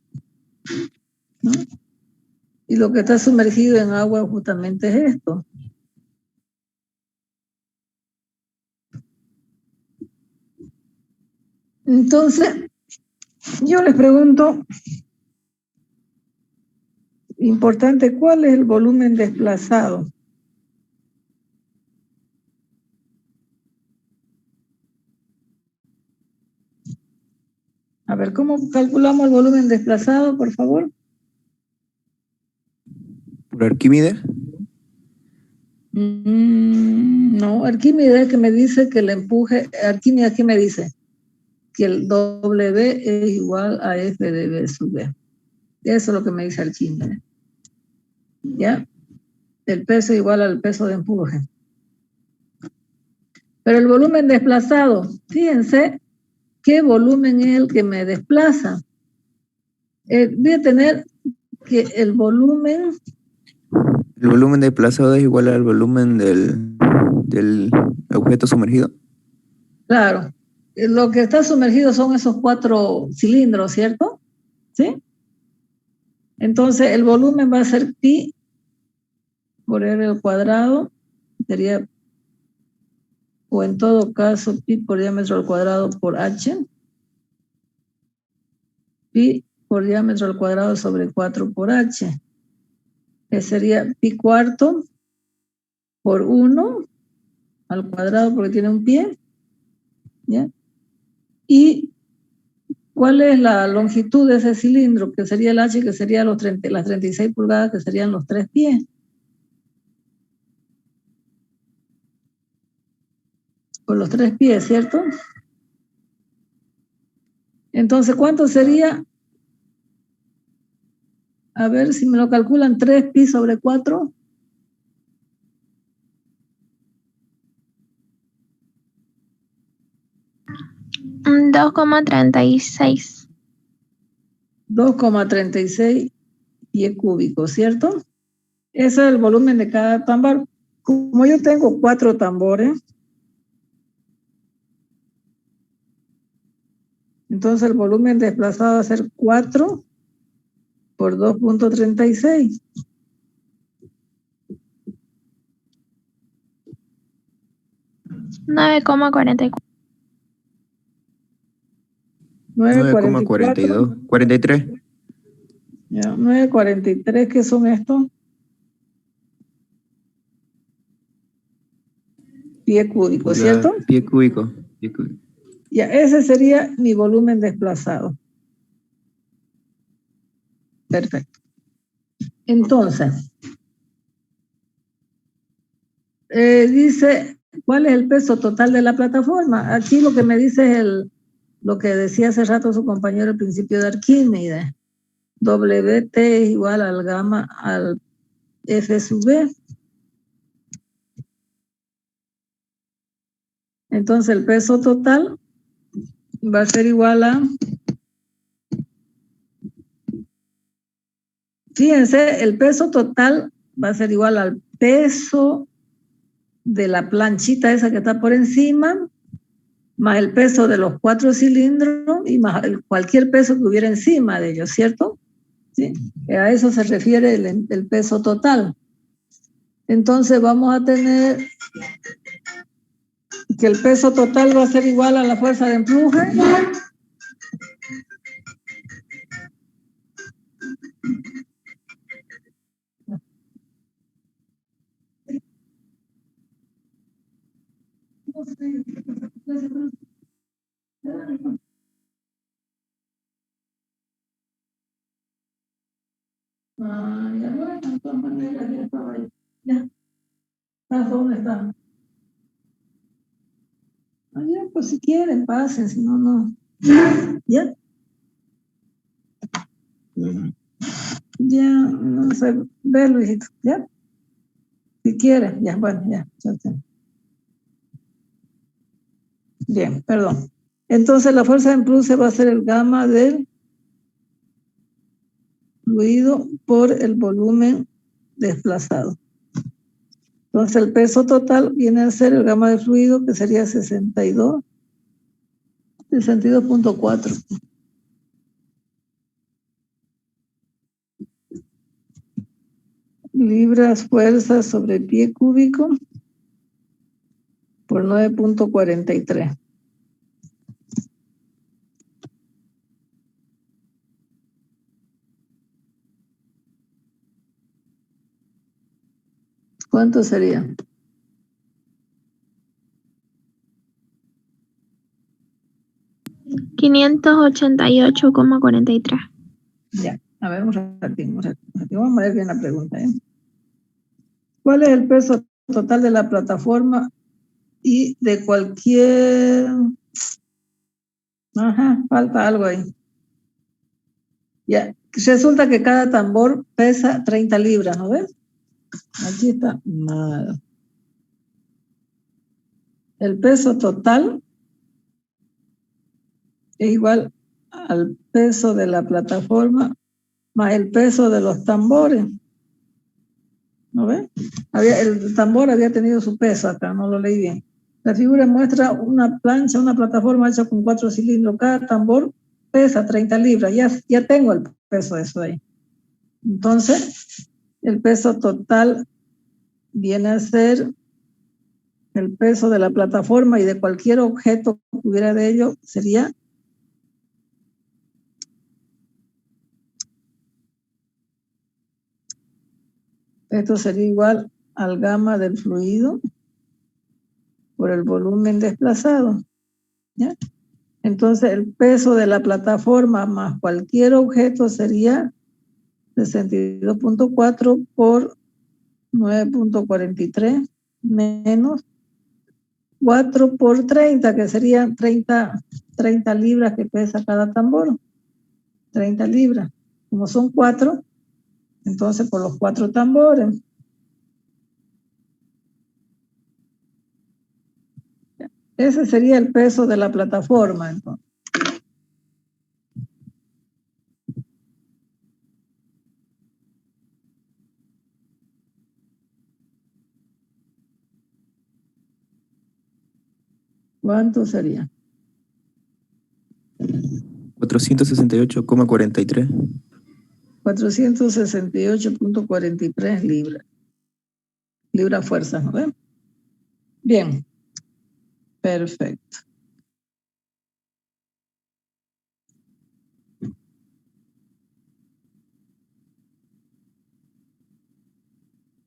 ¿no? Y lo que está sumergido en agua justamente es esto. Entonces, yo les pregunto, importante, ¿cuál es el volumen desplazado? A ver, ¿cómo calculamos el volumen desplazado, por favor? ¿Por Arquímedes? No, Arquímedes es que me dice que el empuje, Arquímedes, ¿qué me dice? Que el W es igual a F de B sub B. Eso es lo que me dice Arquímedes. ¿Ya? el peso igual al peso de empuje. Pero el volumen desplazado, fíjense qué volumen es el que me desplaza. Voy a tener que el volumen... El volumen desplazado es igual al volumen del objeto sumergido. Claro, lo que está sumergido son esos 4 cilindros, ¿cierto? ¿Sí? Entonces el volumen va a ser pi por r al cuadrado, sería, o en todo caso, pi por diámetro al cuadrado por h. Pi por diámetro al cuadrado sobre 4 por h. Que sería pi cuarto por 1 al cuadrado porque tiene un pie. ¿Ya? Y ¿cuál es la longitud de ese cilindro? Que sería el h, que sería las 36 pulgadas, que serían los 3 pies. Por los 3 pies, ¿cierto? Entonces, ¿cuánto sería? A ver si me lo calculan, 3 pi sobre 4. Mm, 2,36. 2,36 pies cúbicos, ¿cierto? Ese es el volumen de cada tambor. Como yo tengo 4 tambores, entonces el volumen desplazado va a ser 4 por 2,36. $9,44. 9,44. 43. Ya, 9,43, ¿qué son estos? Pie cúbico, ¿cierto? Pie cúbico. Ya, ese sería mi volumen desplazado. Perfecto. Entonces, dice, ¿cuál es el peso total de la plataforma? Aquí lo que me dice es lo que decía hace rato su compañero, el principio de Arquímedes. WT es igual al gamma al F sub B. Entonces el peso total va a ser igual a... Fíjense, el peso total va a ser igual al peso de la planchita esa que está por encima, más el peso de los 4 cilindros y más cualquier peso que hubiera encima de ellos, ¿cierto? ¿Sí? A eso se refiere el peso total. Entonces vamos a tener que el peso total va a ser igual a la fuerza de empuje. Ya bueno, de todas maneras, ya estaba ahí. Ya. ¿Dónde está? Ya, pues si quieren, pasen, si no, no. ¿Ya? Ya, no sé, ve, Luisito, ¿ya? Si quieren, ya, bueno, ya. Bien, perdón. Entonces la fuerza de empuje va a ser el gamma del fluido por el volumen desplazado. Entonces el peso total viene a ser el gamma del fluido, que sería 62.4. Libras fuerza sobre pie cúbico por 9.43. ¿Cuánto sería? $588,43. Ya, a ver, un ratito. Vamos a ver bien la pregunta, ¿eh? ¿Cuál es el peso total de la plataforma y de cualquier... Ajá, falta algo ahí. Ya, resulta que cada tambor pesa 30 libras, ¿no ves? Aquí está mal. El peso total es igual al peso de la plataforma más el peso de los tambores. ¿No ve? El tambor había tenido su peso acá, no lo leí bien. La figura muestra una plancha, una plataforma hecha con 4 cilindros. Cada tambor pesa 30 libras. Ya tengo el peso de eso ahí. Entonces, el peso total viene a ser el peso de la plataforma y de cualquier objeto que hubiera de ello sería esto sería igual al gamma del fluido por el volumen desplazado. ¿Ya? Entonces el peso de la plataforma más cualquier objeto sería 62.4 por 9.43 menos 4 por 30, que serían 30 libras que pesa cada tambor. 30 libras. Como son 4, entonces por los 4 tambores. Ese sería el peso de la plataforma, entonces. ¿Cuánto sería? 468,43. 468.43 libras. Libra fuerza, ¿no ven? Bien. Perfecto.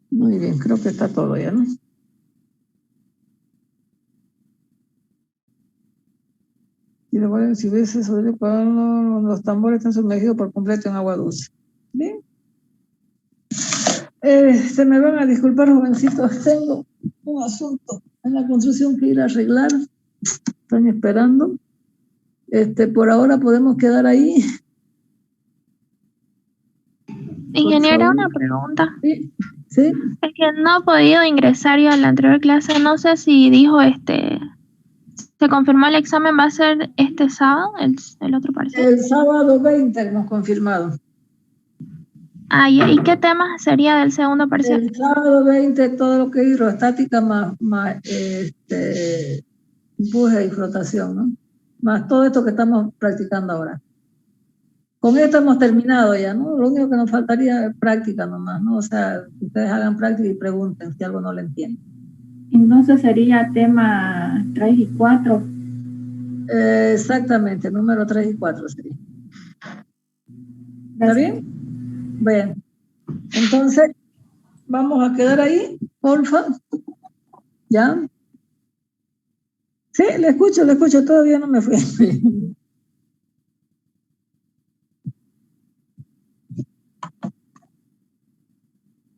Muy bien, creo que está todo ya, ¿no? Y recuerden, si hubiese sobre cuando los tambores están sumergidos por completo en agua dulce. Bien. Se me van a disculpar, jovencitos, tengo un asunto en la construcción que ir a arreglar. Están esperando. Por ahora podemos quedar ahí. Ingeniera, una pregunta. Sí, sí. Es que no he podido ingresar yo a la anterior clase. No sé si dijo se confirmó el examen, va a ser este sábado, el otro parcial. El sábado 20 hemos confirmado. Ah, ¿y qué tema sería del segundo parcial? El sábado 20 todo lo que es hidrostática más empuje y flotación, ¿no? Más todo esto que estamos practicando ahora. Con esto hemos terminado ya, ¿no? Lo único que nos faltaría es práctica nomás, ¿no? O sea, que ustedes hagan práctica y pregunten si algo no lo entienden. Entonces sería tema 3 y 4. Exactamente, número 3 y 4 sería. ¿Está bien? Bien. Entonces, vamos a quedar ahí, porfa. ¿Ya? Sí, le escucho, todavía no me fui.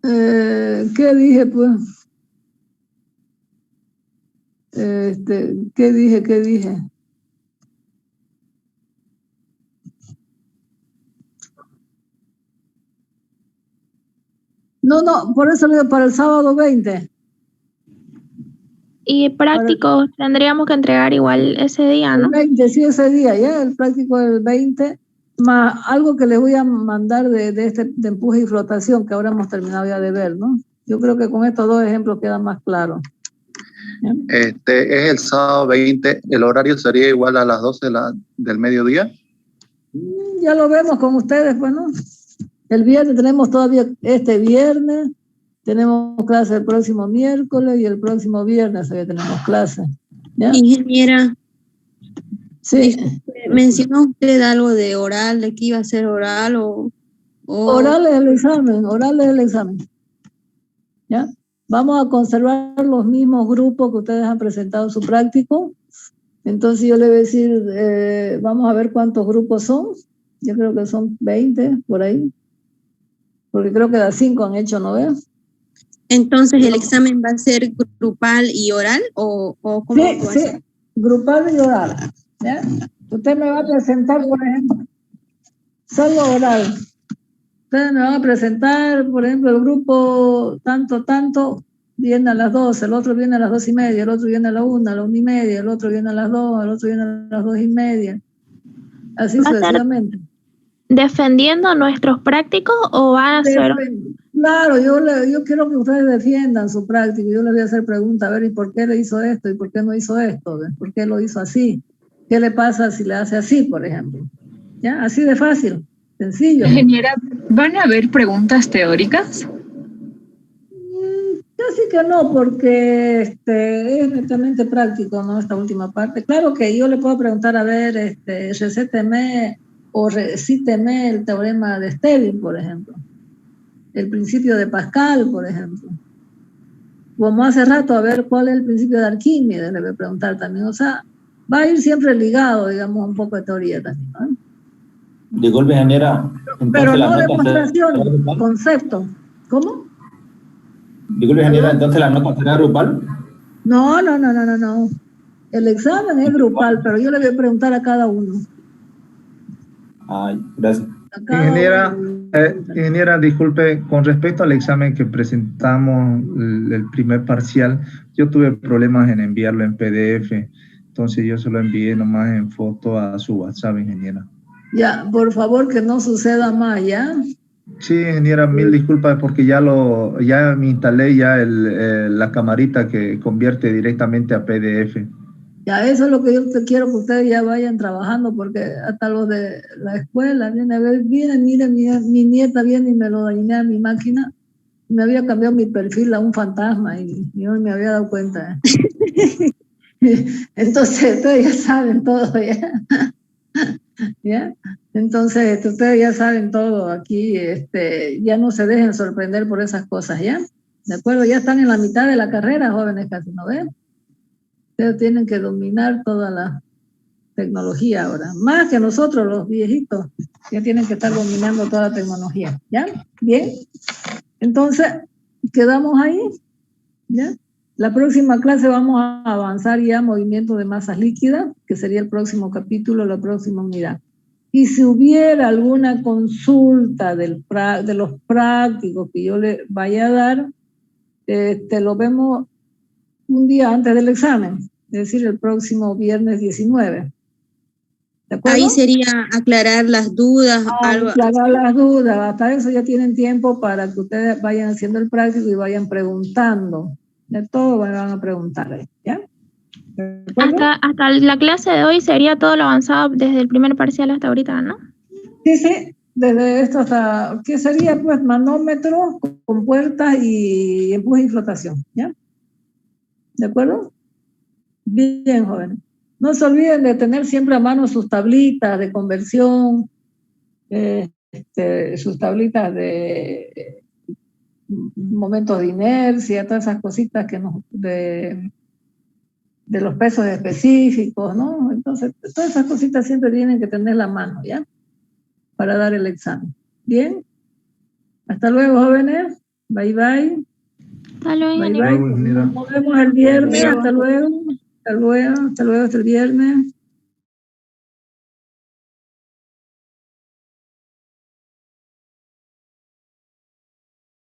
¿Qué dije, pues? ¿Qué dije? No, por eso le digo para el sábado 20. Y prácticos tendríamos que entregar igual ese día, ¿no? El 20, sí, ese día, ya, el práctico del 20, más algo que les voy a mandar de empuje y flotación, que ahora hemos terminado ya de ver, ¿no? Yo creo que con estos 2 ejemplos queda más claro. ¿Ya? Es el sábado 20, el horario sería igual a las 12 del mediodía. Ya lo vemos con ustedes, pues, ¿no? El viernes tenemos todavía, este viernes, tenemos clase el próximo miércoles y el próximo viernes todavía tenemos clase. ¿Ya? Ingeniera, sí. ¿Mencionó usted algo de oral, de que iba a ser oral o...? Oral es el examen. ¿Ya? Vamos a conservar los mismos grupos que ustedes han presentado en su práctico. Entonces yo le voy a decir, vamos a ver cuántos grupos son. Yo creo que son 20 por ahí. Porque creo que las 5 han hecho, ¿no ves? Entonces, ¿el examen va a ser grupal y oral o cómo va a ser? Sí, grupal y oral. ¿Ya? Usted me va a presentar, por ejemplo, solo oral. Ustedes me van a presentar, por ejemplo, el grupo tanto, viene a las 12, el otro viene a las 2:30, el otro viene a la 1, a la 1:30, el otro viene a las 2, el otro viene a las 2:30. Así ¿Va a ser sucesivamente. defendiendo nuestros prácticos o van a hacer? Claro, yo quiero que ustedes defiendan su práctica. Yo les voy a hacer preguntas, a ver, ¿y por qué le hizo esto? ¿Y por qué no hizo esto? ¿Por qué lo hizo así? ¿Qué le pasa si le hace así, por ejemplo? ¿Ya? Así de fácil, sencillo. Ingeniera, ¿van a haber preguntas teóricas? Casi que no, porque es netamente práctico, ¿no? Esta última parte. Claro que yo le puedo preguntar, a ver, recéteme o recíteme el teorema de Stirling, por ejemplo. El principio de Pascal, por ejemplo. Como hace rato, a ver cuál es el principio de Arquímedes, le voy a preguntar también. O sea, va a ir siempre ligado, digamos, un poco de teoría también, ¿no? Disculpe, ingeniera. Pero no demostración, concepto. ¿Cómo? Disculpe, ingeniera, ¿entonces la nota será grupal? No. El examen es grupal, pero yo le voy a preguntar a cada uno. Ay, gracias. Ingeniera, disculpe, con respecto al examen que presentamos, el primer parcial, yo tuve problemas en enviarlo en PDF, entonces yo se lo envié nomás en foto a su WhatsApp, ingeniera. Ya, por favor, que no suceda más, ¿ya? Sí, ingeniera, mil disculpas porque ya me instalé ya la camarita que convierte directamente a PDF. Ya, eso es lo que yo quiero que ustedes ya vayan trabajando, porque hasta los de la escuela miren, mi nieta viene y me lo dañé a mi máquina, me había cambiado mi perfil a un fantasma y yo no me había dado cuenta. Entonces, ustedes ya saben todo, ¿ya? ¿Ya? Entonces, ustedes ya saben todo aquí, ya no se dejen sorprender por esas cosas, ¿ya? ¿De acuerdo? Ya están en la mitad de la carrera, jóvenes, casi, ¿no ven? Ustedes tienen que dominar toda la tecnología ahora, más que nosotros los viejitos, ya tienen que estar dominando toda la tecnología, ¿ya? Bien, entonces, quedamos ahí, ¿ya? La próxima clase vamos a avanzar ya a movimiento de masas líquidas, que sería el próximo capítulo, la próxima unidad. Y si hubiera alguna consulta de los prácticos que yo le vaya a dar, lo vemos un día antes del examen, es decir, el próximo viernes 19. ¿De acuerdo? Ahí sería aclarar las dudas. Aclarar las dudas, hasta eso ya tienen tiempo para que ustedes vayan haciendo el práctico y vayan preguntando. De todo van a preguntar, ¿ya? Hasta la clase de hoy sería todo lo avanzado desde el primer parcial hasta ahorita, ¿no? Sí, desde esto hasta, ¿qué sería? Pues manómetro con puertas y empuje y flotación, ¿ya? ¿De acuerdo? Bien, jóvenes. No se olviden de tener siempre a mano sus tablitas de conversión, sus tablitas de momentos de inercia, todas esas cositas que de los pesos específicos, ¿no? Entonces, todas esas cositas siempre tienen que tener la mano, ¿ya? Para dar el examen. ¿Bien? Hasta luego, jóvenes. Bye, bye. Hasta luego. Bye, bye. Nos vemos el viernes. Hasta luego. Hasta luego, hasta el viernes.